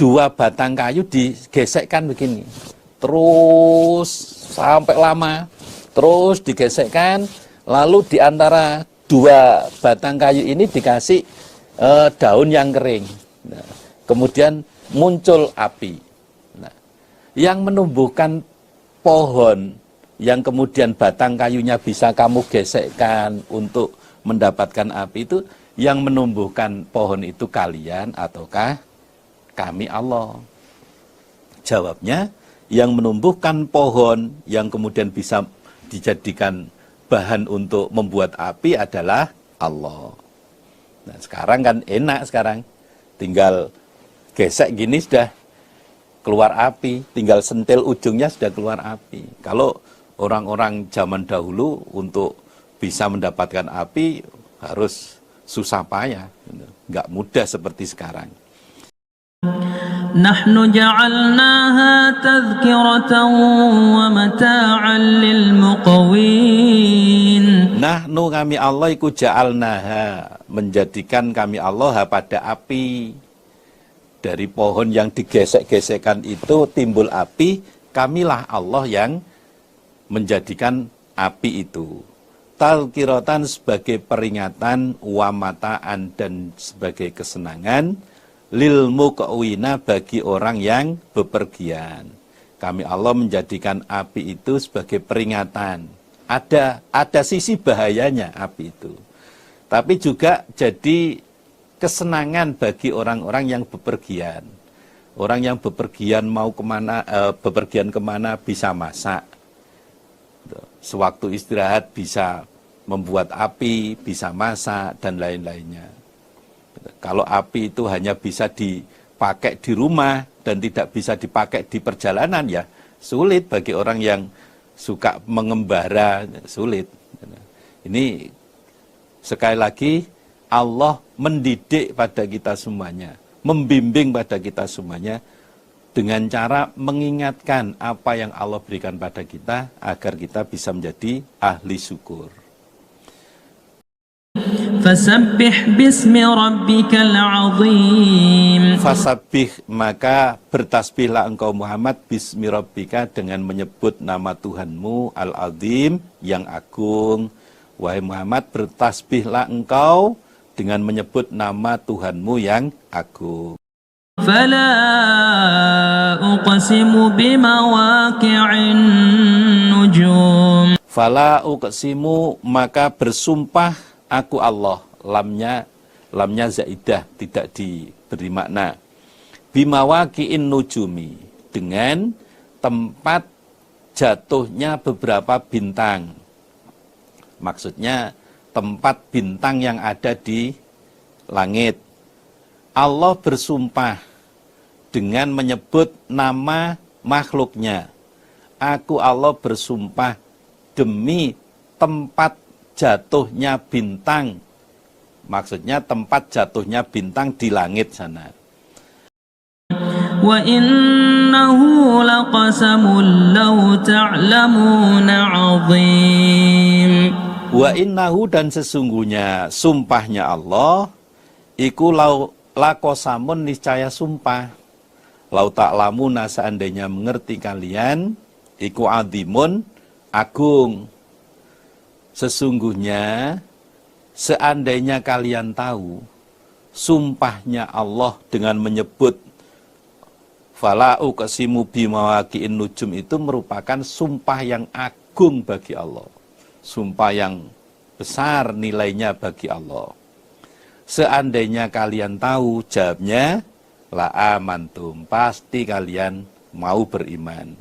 2 batang kayu digesekkan begini, terus sampai lama, terus digesekkan, lalu di antara 2 batang kayu ini dikasih daun yang kering. Nah, kemudian muncul api. Nah, yang menumbuhkan pohon yang kemudian batang kayunya bisa kamu gesekkan untuk mendapatkan api itu, yang menumbuhkan pohon itu kalian ataukah kami Allah? Jawabnya, yang menumbuhkan pohon yang kemudian bisa dijadikan bahan untuk membuat api adalah Allah. Nah sekarang kan enak sekarang, tinggal gesek gini sudah keluar api, tinggal sentil ujungnya sudah keluar api. Kalau orang-orang zaman dahulu untuk bisa mendapatkan api harus susah payah, nggak mudah seperti sekarang. Nahnu ja'alnaha tadhkiratan wa mata'an lil muqwin. Nahnu kami Allah iku ja'alnaha, menjadikan kami Allah pada api. Dari pohon yang digesek-gesekkan itu timbul api, kamilah Allah yang menjadikan api itu. Tadhkiratan sebagai peringatan, wa mata'an dan sebagai kesenangan, lil muqwina bagi orang yang bepergian. Kami Allah menjadikan api itu sebagai peringatan. Ada sisi bahayanya api itu. Tapi juga jadi kesenangan bagi orang-orang yang bepergian. Orang yang bepergian mau kemana, bepergian kemana bisa masak. Sewaktu istirahat bisa membuat api, bisa masak dan lain-lainnya. Kalau api itu hanya bisa dipakai di rumah dan tidak bisa dipakai di perjalanan, ya sulit bagi orang yang suka mengembara, sulit. Ini sekali lagi Allah mendidik pada kita semuanya, membimbing pada kita semuanya dengan cara mengingatkan apa yang Allah berikan pada kita agar kita bisa menjadi ahli syukur. Fasabbih bismi rabbikal azim. Fasabbih, maka bertasbihlah engkau Muhammad bismi rabbika, dengan menyebut nama Tuhanmu al-azim, yang agung. Wahai Muhammad, bertasbihlah engkau dengan menyebut nama Tuhanmu yang agung. Fala uqsimu bimawaqi'in nujum. Fala uqsimu, maka bersumpah aku Allah, lamnya zaidah, tidak diberi makna. Bimawaqi'in nujumi, dengan tempat jatuhnya beberapa bintang. Maksudnya tempat bintang yang ada di langit. Allah bersumpah dengan menyebut nama makhluknya. Aku Allah bersumpah demi tempat jatuhnya bintang. Maksudnya tempat jatuhnya bintang di langit sana. Wa innahu laqasamun law ta'lamuna 'azim. Wa innahu, dan sesungguhnya sumpahnya Allah iku laqasamun, niscaya sumpah. Lau ta'lamuna, seandainya mengerti kalian, iku azimun, agung. Sesungguhnya seandainya kalian tahu, sumpahnya Allah dengan menyebut fala uqsimu bimawaqi'in nujum itu merupakan sumpah yang agung bagi Allah. Sumpah yang besar nilainya bagi Allah. Seandainya kalian tahu, jawabnya la amantum, pasti kalian mau beriman.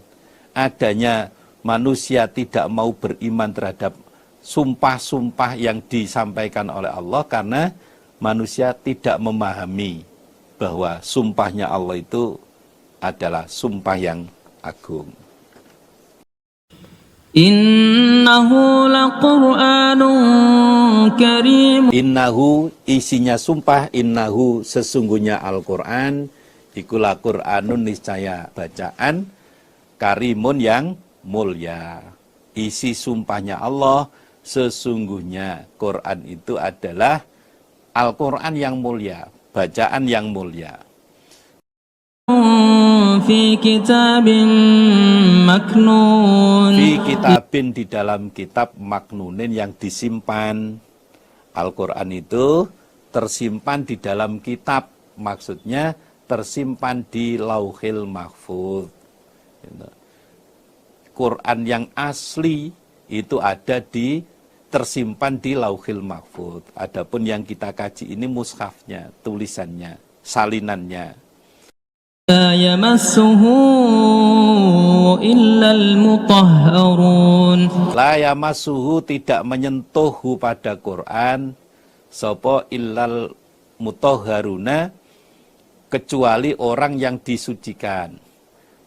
Adanya manusia tidak mau beriman terhadap sumpah-sumpah yang disampaikan oleh Allah karena manusia tidak memahami bahwa sumpahnya Allah itu adalah sumpah yang agung. Innahu laqur'anun karim. Innahu, isinya sumpah, innahu, sesungguhnya Al-Quran, ikulah Qur'anun, niscaya bacaan, karimun, yang mulia. Isi sumpahnya Allah, sesungguhnya Quran itu adalah Al-Quran yang mulia, bacaan yang mulia. Fi kitabin maknun. Fi kitabin, di dalam kitab, maknunin, yang disimpan. Al-Quran itu tersimpan di dalam kitab, maksudnya tersimpan di Lauhil Mahfuz. Quran yang asli itu ada tersimpan di Lauhil Mahfuz. Adapun yang kita kaji ini mushafnya, tulisannya, salinannya. لا يمسه إلا المطهرون La yamassuhu, tidak menyentuh pada Quran sapa illal mutahharuna, kecuali orang yang disucikan.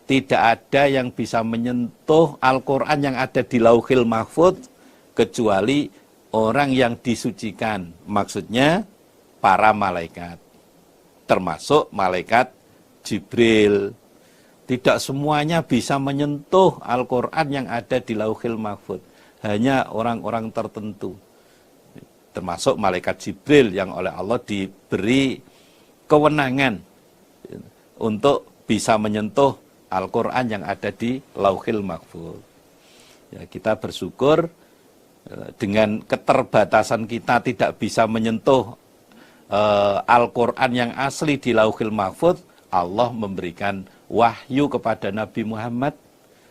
Tidak ada yang bisa menyentuh Al-Quran yang ada di Lauhil Mahfudz kecuali orang yang disucikan. Maksudnya para malaikat, termasuk malaikat Jibril. Tidak semuanya bisa menyentuh Al-Quran yang ada di Lauhil Mahfudz. Hanya orang-orang tertentu. Termasuk malaikat Jibril yang oleh Allah diberi kewenangan untuk bisa menyentuh Al-Quran yang ada di Lauhil Mahfudz. Ya, kita bersyukur dengan keterbatasan kita tidak bisa menyentuh Al-Quran yang asli di Lauhil Mahfudz. Allah memberikan wahyu kepada Nabi Muhammad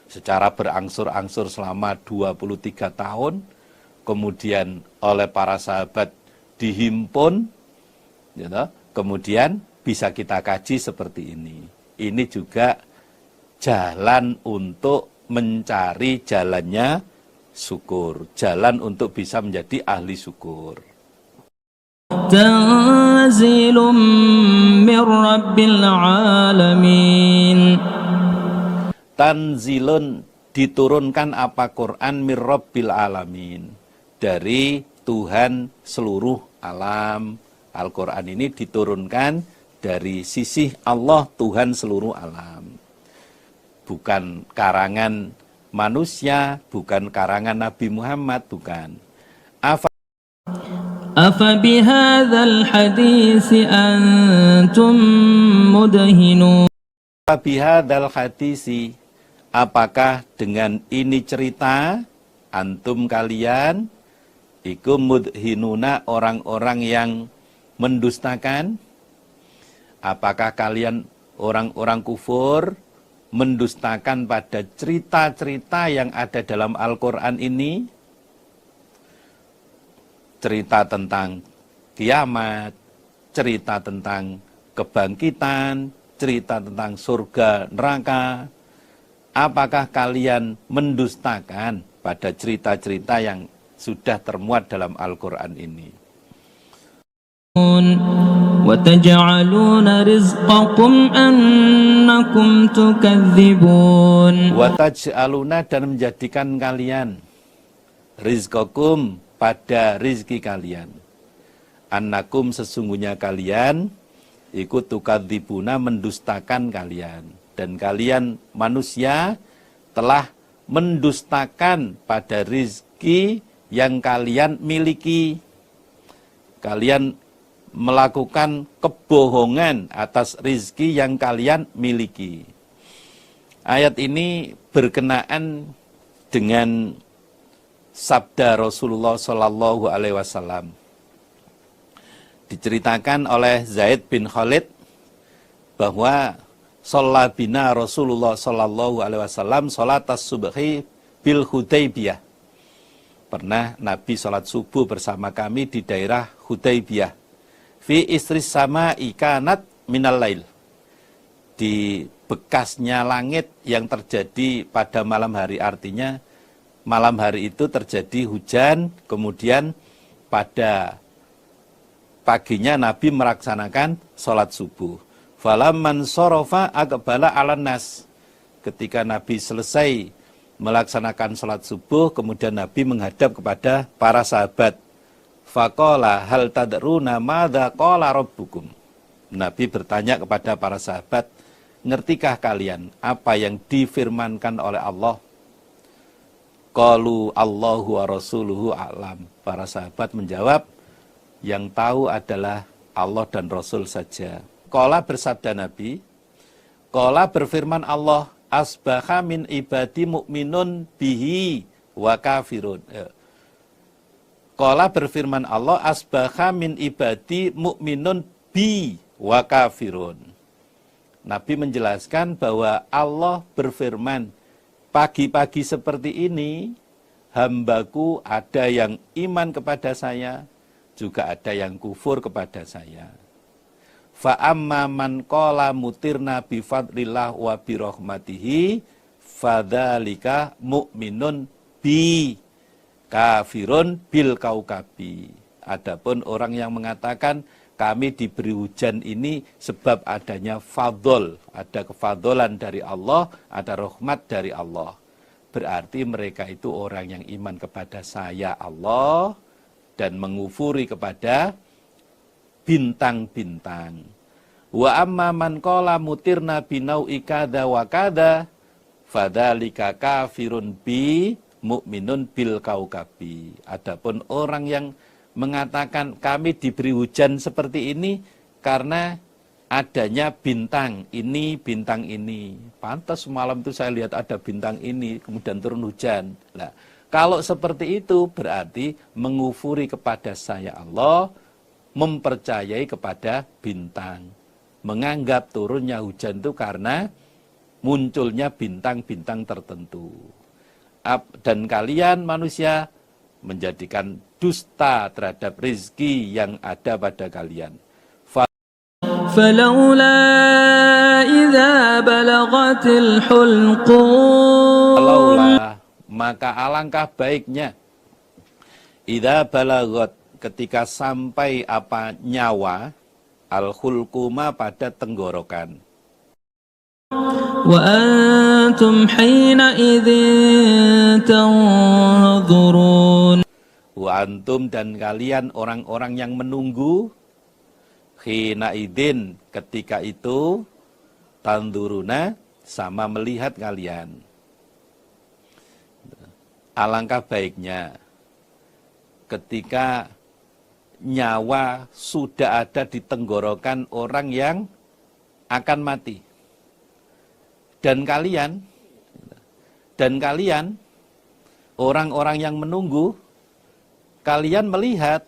secara berangsur-angsur selama 23 tahun. Kemudian oleh para sahabat dihimpun, gitu. Kemudian bisa kita kaji seperti ini. Ini juga jalan untuk mencari jalannya syukur. Jalan untuk bisa menjadi ahli syukur. Tanzilum min Rabbil Alamin. Tanzilun, diturunkan apa Quran, mir Rabbil Alamin, dari Tuhan seluruh alam. Al-Quran ini diturunkan dari sisi Allah, Tuhan seluruh alam. Bukan karangan manusia, bukan karangan Nabi Muhammad, bukan. Afabihadzal hadisi antum mudhinun. Afabihadzal hadisi, apakah dengan ini cerita antum kalian iku mudhinuna, orang-orang yang mendustakan? Apakah kalian orang-orang kufur mendustakan pada cerita-cerita yang ada dalam Al-Quran ini? Cerita tentang kiamat, cerita tentang kebangkitan, cerita tentang surga, neraka. Apakah kalian mendustakan pada cerita-cerita yang sudah termuat dalam Al-Quran ini? وَتَجْعَلُونَ رِزْقَكُمْ أَنَّكُمْ تُكَذِّبُونَ. وَتَجْعَلُونَ, dan menjadikan kalian rizqakum, pada rizki kalian, annakum, sesungguhnya kalian, ikut tukadzibuna, mendustakan kalian, dan kalian manusia telah mendustakan pada rizki yang kalian miliki. Kalian melakukan kebohongan atas rizki yang kalian miliki. Ayat ini berkenaan dengan sabda Rasulullah Shallallahu Alaihi Wasallam. Diceritakan oleh Zaid bin Khalid bahwa sholat bina Rasulullah Shallallahu Alaihi Wasallam sholat as-subhi bil Hudaybiyah. Pernah Nabi sholat subuh bersama kami di daerah Hudaybiyah. Fi istris sama ikanat minal lail. Di bekasnya langit yang terjadi pada malam hari, artinya malam hari itu terjadi hujan, kemudian pada paginya Nabi melaksanakan sholat subuh. Falamman sorofa aqbala alan nas. Ketika Nabi selesai melaksanakan sholat subuh, kemudian Nabi menghadap kepada para sahabat. Faqala hal tadruna madza qala rabbukum. Nabi bertanya kepada para sahabat, ngertikah kalian apa yang difirmankan oleh Allah? Qalu Allahu wa rasuluhu a'lam. Para sahabat menjawab, yang tahu adalah Allah dan Rasul saja. Qala, bersabda Nabi, qala, berfirman Allah, asbaha min ibadi mu'minun bihi wa kafirun. Qala, berfirman Allah, asbaha min ibadi mu'minun bi wa kafirun. Nabi menjelaskan bahwa Allah berfirman, pagi-pagi seperti ini, hambaku ada yang iman kepada saya, juga ada yang kufur kepada saya. Fa amma man qala mutirna bi fadlillah wa bi rahmatihi fadzalika mu'minun bi kafirun bil kaukabi. Adapun orang yang mengatakan kami diberi hujan ini sebab adanya fadl, ada kefadolan dari Allah, ada rahmat dari Allah. Berarti mereka itu orang yang iman kepada saya Allah dan mengufuri kepada bintang-bintang. Wa amma man qala mutirna binau'i kada wa kada fadzalika kafirun bi mu'minun bil kaukabi. Adapun orang yang mengatakan kami diberi hujan seperti ini karena adanya bintang ini, bintang ini. Pantas semalam itu saya lihat ada bintang ini, kemudian turun hujan. Nah, kalau seperti itu berarti mengufuri kepada saya Allah, mempercayai kepada bintang. Menganggap turunnya hujan itu karena munculnya bintang-bintang tertentu. Dan kalian manusia menjadikan dusta terhadap rezeki yang ada pada kalian. فلولا إذا بلغت الحلقوم Falaulah, maka alangkah baiknya idza balagot, ketika sampai apa nyawa al-hulquma pada tenggorokan. وأنتم حينئذ تنظرون. Wa antum, dan kalian orang-orang yang menunggu, khina idin, ketika itu, tanduruna, sama melihat kalian. Alangkah baiknya ketika nyawa sudah ada di tenggorokan orang yang akan mati. Dan kalian orang-orang yang menunggu, kalian melihat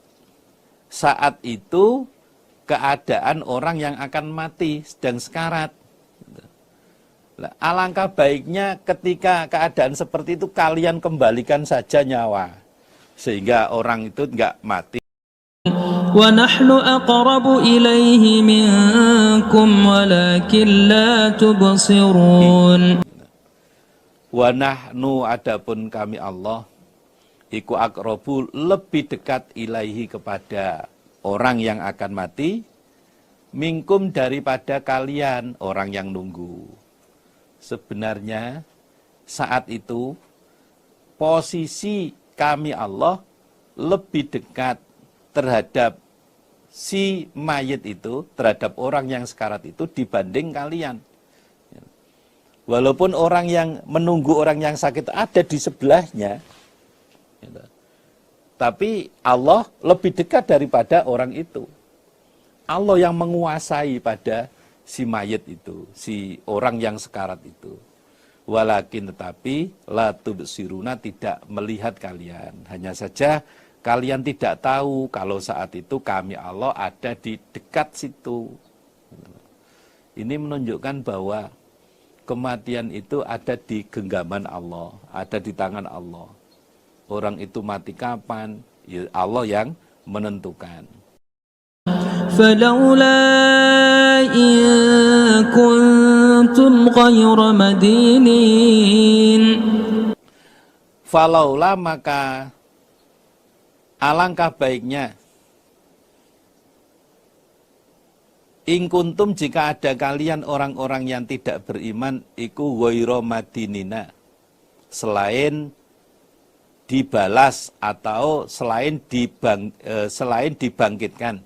saat itu keadaan orang yang akan mati sedang sekarat. Alangkah baiknya ketika keadaan seperti itu kalian kembalikan saja nyawa sehingga orang itu enggak mati. وَنَحْنُ أَقْرَبُ إِلَيْهِ مِنْكُمْ وَلَكِنْ لَا تُبْصِرُونَ. Wa nahnu, adapun kami Allah, iku aqrabu, lebih dekat ilaihi kepada orang yang akan mati, minkum, daripada kalian orang yang nunggu. Sebenarnya saat itu posisi kami Allah lebih dekat terhadap si mayit itu, terhadap orang yang sekarat itu dibanding kalian. Walaupun orang yang menunggu orang yang sakit ada di sebelahnya, tapi Allah lebih dekat daripada orang itu. Allah yang menguasai pada si mayit itu, si orang yang sekarat itu. Walakin, tetapi la tubsiruna, tidak melihat kalian. Hanya saja kalian tidak tahu kalau saat itu kami Allah ada di dekat situ. Ini menunjukkan bahwa kematian itu ada di genggaman Allah, ada di tangan Allah. Orang itu mati kapan, ya Allah yang menentukan. فَلَوْلَا إِن كُنتُمْ غَيْرَ مَدِينِينَ. Falaula, maka alangkah baiknya, in kuntum, jika ada kalian orang-orang yang tidak beriman, iku ghairu madinina, selain dibalas atau selain dibangkitkan.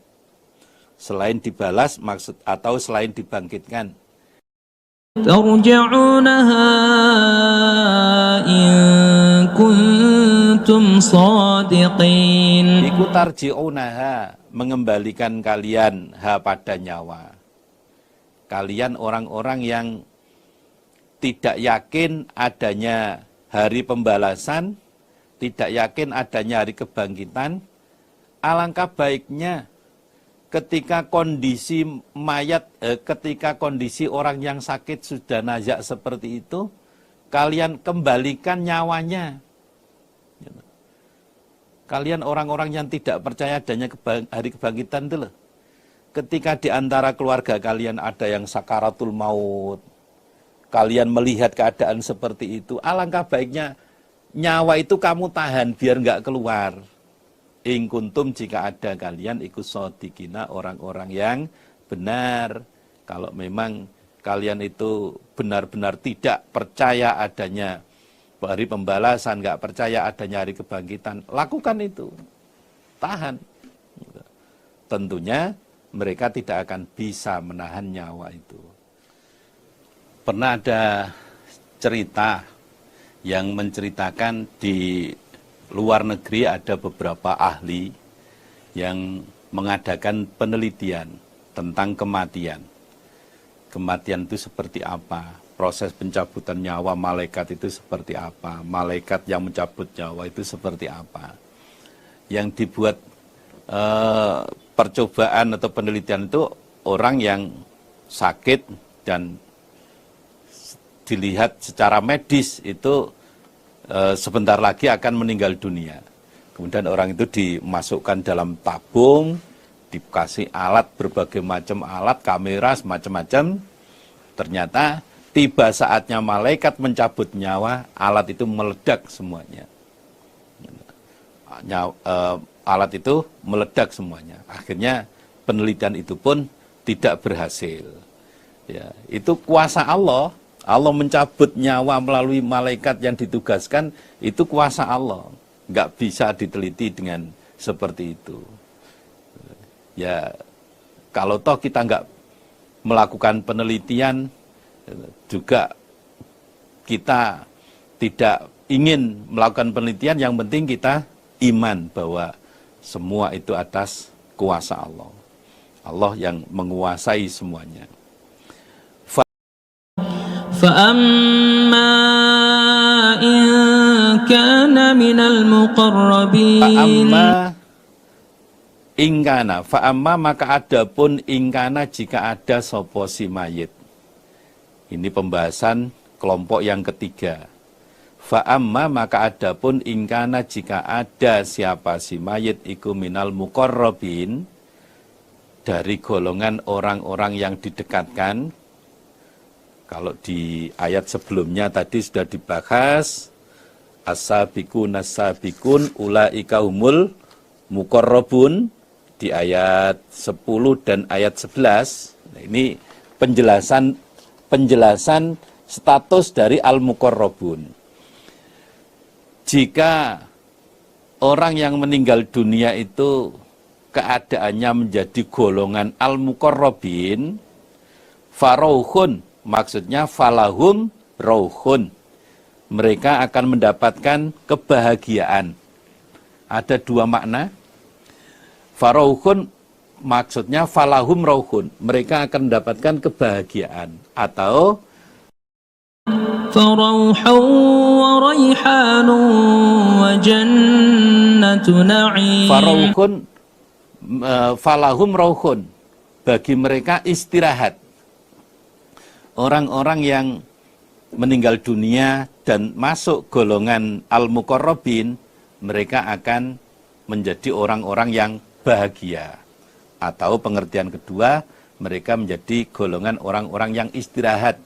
Selain dibalas maksud atau selain dibangkitkan. ترجعونها إن كنتم صادقين. Iku tarji'unaha, mengembalikan kalian ha pada nyawa. Kalian orang-orang yang tidak yakin adanya hari pembalasan, tidak yakin adanya hari kebangkitan, alangkah baiknya ketika kondisi mayat, ketika kondisi orang yang sakit sudah nazak seperti itu, kalian kembalikan nyawanya. Kalian orang-orang yang tidak percaya adanya hari kebangkitan itu loh. ketika di antara keluarga kalian ada yang sakaratul maut, kalian melihat keadaan seperti itu, alangkah baiknya nyawa itu kamu tahan biar nggak keluar. In kuntum, jika ada kalian ikut shodiqina, orang-orang yang benar. Kalau memang kalian itu benar-benar tidak percaya adanya hari pembalasan, nggak percaya adanya hari kebangkitan, lakukan itu. Tahan. Tentunya mereka tidak akan bisa menahan nyawa itu. Pernah ada cerita yang menceritakan di luar negeri ada beberapa ahli yang mengadakan penelitian tentang kematian. Kematian itu seperti apa? Proses pencabutan nyawa malaikat itu seperti apa? Malaikat yang mencabut nyawa itu seperti apa? Yang dibuat percobaan atau penelitian itu orang yang sakit dan dilihat secara medis itu sebentar lagi akan meninggal dunia. Kemudian orang itu dimasukkan dalam tabung, dikasih alat, berbagai macam alat, kamera, semacam-macam. Ternyata tiba saatnya malaikat mencabut nyawa, alat itu meledak semuanya. Alat itu meledak semuanya. Akhirnya penelitian itu pun tidak berhasil. Ya, itu kuasa Allah. Allah mencabut nyawa melalui malaikat yang ditugaskan, itu kuasa Allah. Nggak bisa diteliti dengan seperti itu. Ya, kalau toh kita nggak melakukan penelitian, juga kita tidak ingin melakukan penelitian, yang penting kita iman bahwa semua itu atas kuasa Allah. Allah yang menguasai semuanya. فَأَمَّا إِن كَانَ مِنَ الْمُقَرَّبِينَ Fa'amma maka adapun ingkana jika ada sopo si mayit. Ini pembahasan kelompok yang ketiga. Fa'amma maka adapun ingkana jika ada siapa si mayit iku minal muqarrabin, dari golongan orang-orang yang didekatkan. Kalau di ayat sebelumnya tadi sudah dibahas, as-sabiqun as-sabiqun ulaika humul muqarrabun di ayat 10 dan ayat 11. Nah, ini penjelasan status dari al-muqarrabun. Jika orang yang meninggal dunia itu keadaannya menjadi golongan al-muqarrabin, farauhun, maksudnya falahum rauhun, mereka akan mendapatkan kebahagiaan. Ada dua makna. Farauhun maksudnya falahum rauhun, mereka akan mendapatkan kebahagiaan. Atau فَرَوْحٌ وَرَيْحَانٌ وَجَنَّةُ نَعِيمٍ. farauhun, falahum rauhun, bagi mereka istirahat. Orang-orang yang meninggal dunia dan masuk golongan al-muqarrabin, mereka akan menjadi orang-orang yang bahagia. Atau pengertian kedua, mereka menjadi golongan orang-orang yang istirahat.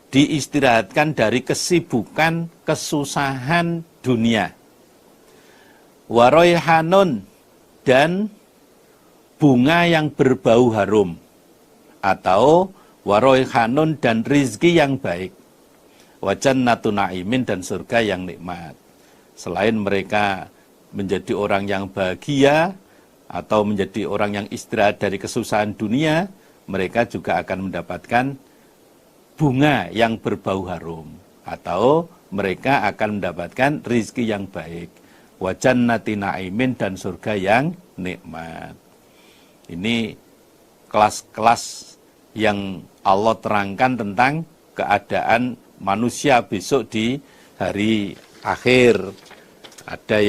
Diistirahatkan dari kesibukan, kesusahan dunia. Waroyhanun, dan bunga yang berbau harum. Atau waroyhanun, dan rizki yang baik. Wajannatu na'imin, dan surga yang nikmat. Selain mereka menjadi orang yang bahagia atau menjadi orang yang istirahat dari kesusahan dunia, mereka juga akan mendapatkan bunga yang berbau harum, atau mereka akan mendapatkan rizki yang baik. Wajannati na'imin, dan surga yang nikmat. Ini kelas-kelas yang Allah terangkan tentang keadaan manusia besok di hari akhir. Ada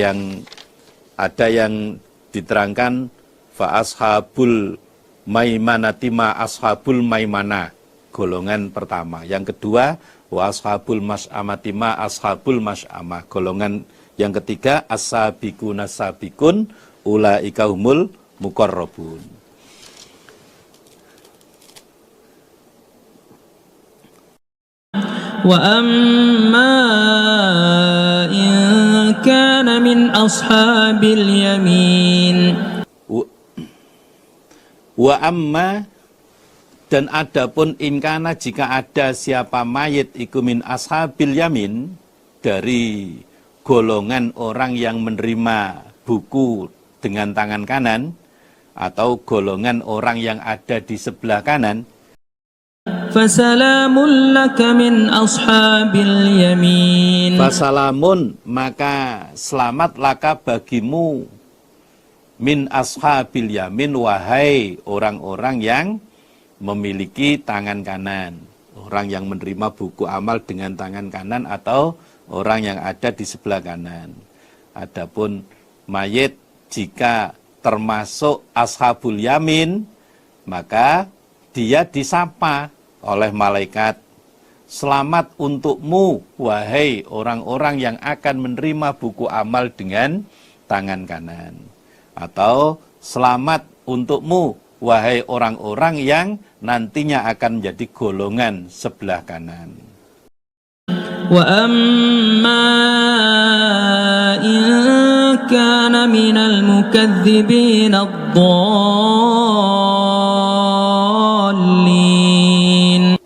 yang diterangkan fa ashabul maimanati ma ashabul maimana, golongan pertama. Yang kedua wa ashabul mas'amati ma ashabul mas'amah, golongan yang ketiga as-sabiqun as-sabiqun ulaika humul muqarrabun. وأما إن كان من أصحاب اليمين Wa amma, dan adapun inkana jika ada siapa mayit iku min ashabil yamin, dari golongan orang yang menerima buku dengan tangan kanan, atau golongan orang yang ada di sebelah kanan, فسلام لك من أصحاب اليمين fasalamun, maka selamat laka bagimu, min ashabil yamin, wahai orang-orang yang memiliki tangan kanan, orang yang menerima buku amal dengan tangan kanan atau orang yang ada di sebelah kanan. Adapun mayit jika termasuk ashabul yamin, maka dia disapa oleh malaikat, selamat untukmu wahai orang-orang yang akan menerima buku amal dengan tangan kanan, atau selamat untukmu wahai orang-orang yang nantinya akan menjadi golongan sebelah kanan. وأما إن كان من المكذبين الضالين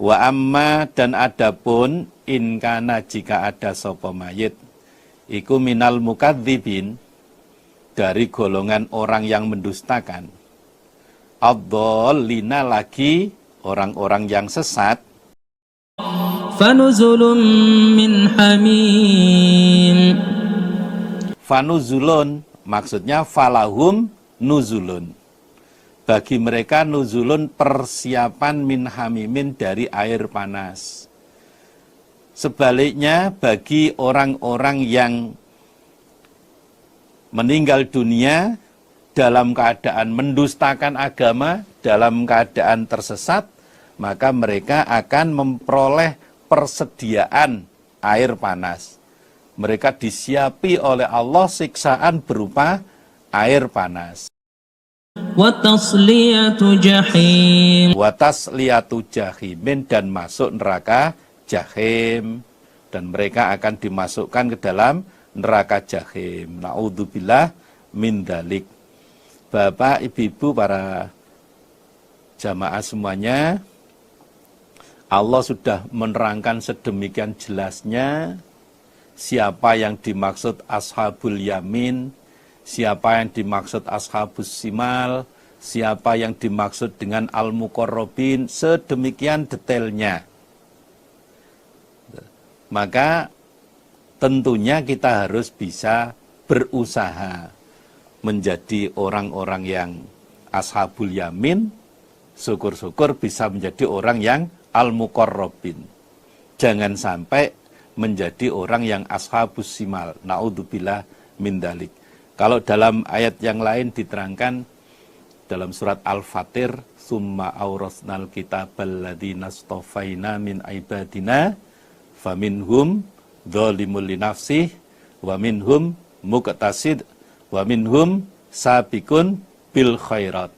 Wa amma, dan adapun inkana jika ada sapa mayit iku minal mukadzibin, dari golongan orang yang mendustakan, ad-dhallina, lagi orang-orang yang sesat, فنزل من حميم fanuzulun, maksudnya falahum nuzulun, bagi mereka nuzulun persiapan min hamimin, dari air panas. Sebaliknya bagi orang-orang yang meninggal dunia dalam keadaan mendustakan agama, dalam keadaan tersesat, maka mereka akan memperoleh persediaan air panas. Mereka disiapi oleh Allah siksaan berupa air panas. وتصلية جحيم Watas liatu jahimin, dan masuk neraka jahim, dan mereka akan dimasukkan ke dalam neraka jahim. Na'udzubillah min dalik. Bapak, ibu-ibu, para jamaah semuanya, Allah sudah menerangkan sedemikian jelasnya siapa yang dimaksud ashabul yamin, siapa yang dimaksud ashabus simal, siapa yang dimaksud dengan al-muqarrabin, sedemikian detailnya. Maka tentunya kita harus bisa berusaha menjadi orang-orang yang ashabul yamin, syukur-syukur bisa menjadi orang yang al-muqarrabin. Jangan sampai menjadi orang yang ashabus simal. Na'udzubillah min dalik. Kalau dalam ayat yang lain diterangkan dalam surat Al-Fatir, summa aurasnal kitabal ladzina astafaina min ibadina faminhum dzalimun li nafsihi wa minhum muqtasid wa minhum sabiqun bil khairat.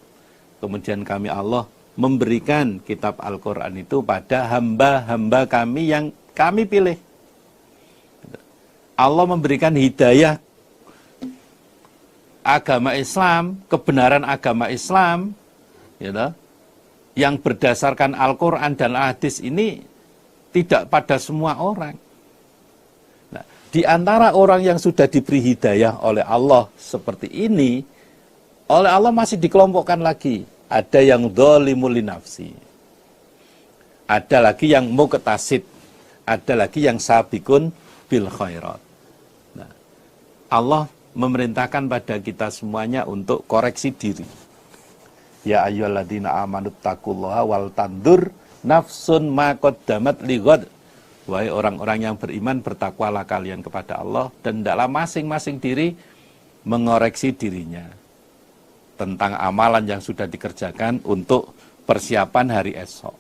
Kemudian kami Allah memberikan kitab Al-Quran itu pada hamba-hamba kami yang kami pilih. Allah memberikan hidayah agama Islam, kebenaran agama Islam, yang berdasarkan Al-Quran dan hadis ini tidak pada semua orang. Nah, di antara orang yang sudah diberi hidayah oleh Allah seperti ini, oleh Allah masih dikelompokkan lagi. Ada yang dhalimul li nafsi, ada lagi yang muqtasid, ada lagi yang sabiqun bil khairat. Nah, Allah memerintahkan pada kita semuanya untuk koreksi diri. Ya ayyuhalladzina amanu taqullaha wal tandur nafsun ma qaddamat lighad. Wahai orang-orang yang beriman, bertakwalah kalian kepada Allah, dan hendaklah masing-masing diri mengoreksi dirinya tentang amalan yang sudah dikerjakan untuk persiapan hari esok.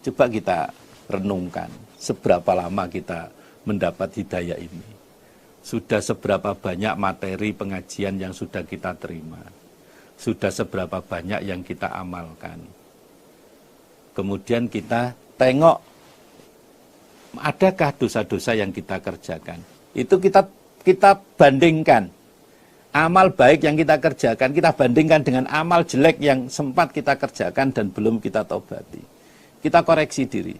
Coba kita renungkan, seberapa lama kita mendapat hidayah ini. Sudah seberapa banyak materi pengajian yang sudah kita terima. Sudah seberapa banyak yang kita amalkan. Kemudian kita tengok adakah dosa-dosa yang kita kerjakan? Itu kita bandingkan. Amal baik yang kita kerjakan, kita bandingkan dengan amal jelek yang sempat kita kerjakan dan belum kita taubati. Kita koreksi diri.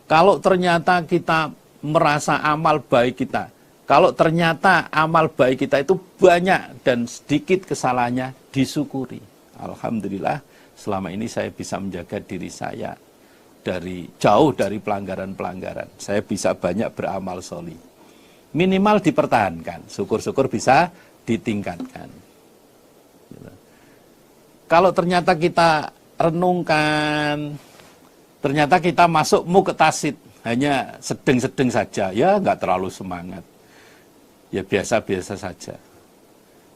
Kalau ternyata kita merasa amal baik kita, kalau ternyata amal baik kita itu banyak dan sedikit kesalahannya, disyukuri. Alhamdulillah, selama ini saya bisa menjaga diri saya jauh dari pelanggaran-pelanggaran. Saya bisa banyak beramal sholih. Minimal dipertahankan, syukur-syukur bisa ditingkatkan. Kalau ternyata kita renungkan, ternyata kita masuk muqtasid, hanya sedeng-sedeng saja, ya nggak terlalu semangat, ya biasa-biasa saja.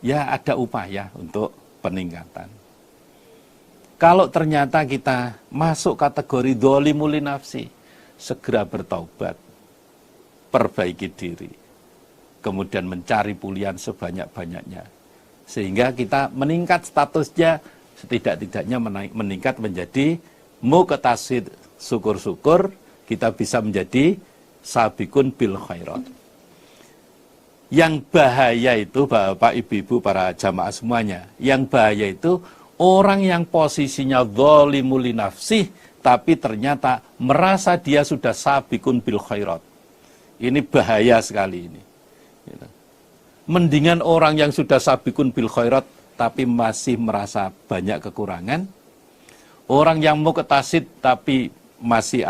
Ya ada upaya untuk peningkatan. Kalau ternyata kita masuk kategori dzolimul nafsi, segera bertaubat, perbaiki diri, kemudian mencari pulian sebanyak-banyaknya. Sehingga kita meningkat statusnya, setidak-tidaknya meningkat menjadi muqtasid, syukur-syukur kita bisa menjadi sabiqun bil khairat. Yang bahaya itu, Bapak, Ibu-ibu, para jamaah semuanya, yang bahaya itu orang yang posisinya dzolimul nafsih, tapi ternyata merasa dia sudah sabiqun bil khairat. Ini bahaya sekali ini. Mendingan orang yang sudah sabiqun bil khairat tapi masih merasa banyak kekurangan. Orang yang muqtasid tapi masih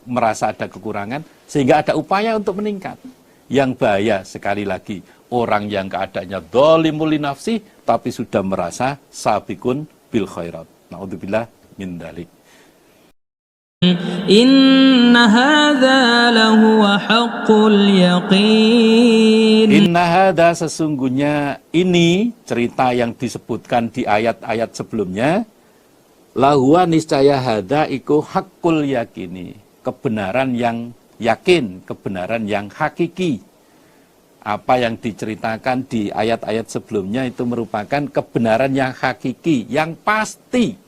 merasa ada kekurangan sehingga ada upaya untuk meningkat. Yang bahaya sekali lagi orang yang keadaannya dzolimul nafsi tapi sudah merasa sabiqun bil khairat. Naudzubillah min dzalik. Inna hadza lahu haqqul yaqin. Inna hadza, sesungguhnya ini cerita yang disebutkan di ayat-ayat sebelumnya, lahuwa niscaya hadza iku haqqul yakini, kebenaran yang yakin, kebenaran yang hakiki. Apa yang diceritakan di ayat-ayat sebelumnya itu merupakan kebenaran yang hakiki, yang pasti.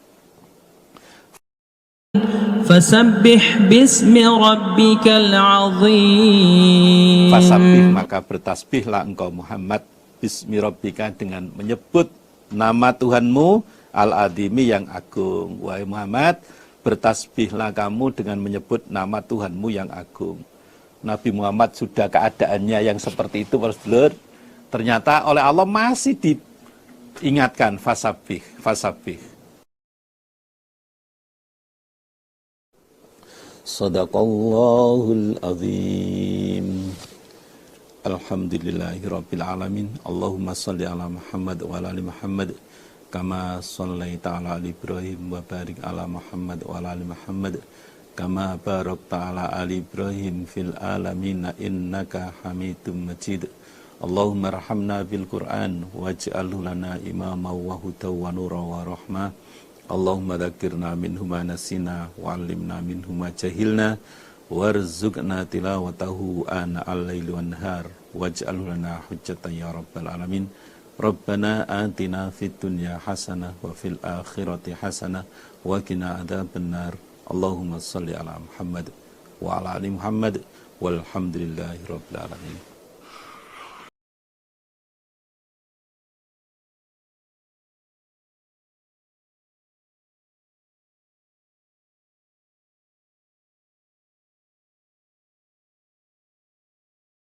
Fasabbih bismi rabbikal azim. Fasabbih, maka bertasbihlah engkau Muhammad bismi rabbika, dengan menyebut nama Tuhanmu al-azimi, yang agung. Wahai Muhammad, bertasbihlah kamu dengan menyebut nama Tuhanmu yang agung. Nabi Muhammad sudah keadaannya yang seperti itu, Rasulullah. Ternyata oleh Allah masih diingatkan fasabbih, fasabbih. Sadaqallahul azim. Alhamdulillahirabbil alamin. Allahumma shalli ala Muhammad wa ala ali Muhammad kama shallaita ala ali Ibrahim wa barik ala Muhammad wa ala ali Muhammad kama barakta ala ali Ibrahim fil alamin innaka Hamidum Majid. Allahumma arhamna bil Qur'an waj'alhu lana imama wa hudaw wa nura wa rahmah. Allahumma dzakirna minhu ma nasina wa 'allimna minhu ma jahilna warzuqna tilawatahu ana al-laili wan nahar waj'alhu lana hujjatan ya rabbal alamin. Rabbana atina fid dunya hasanah wa fil akhirati hasanah wa qina adzabannar. Allahumma shalli ala Muhammad wa ala ali Muhammad walhamdulillahi rabbil alamin.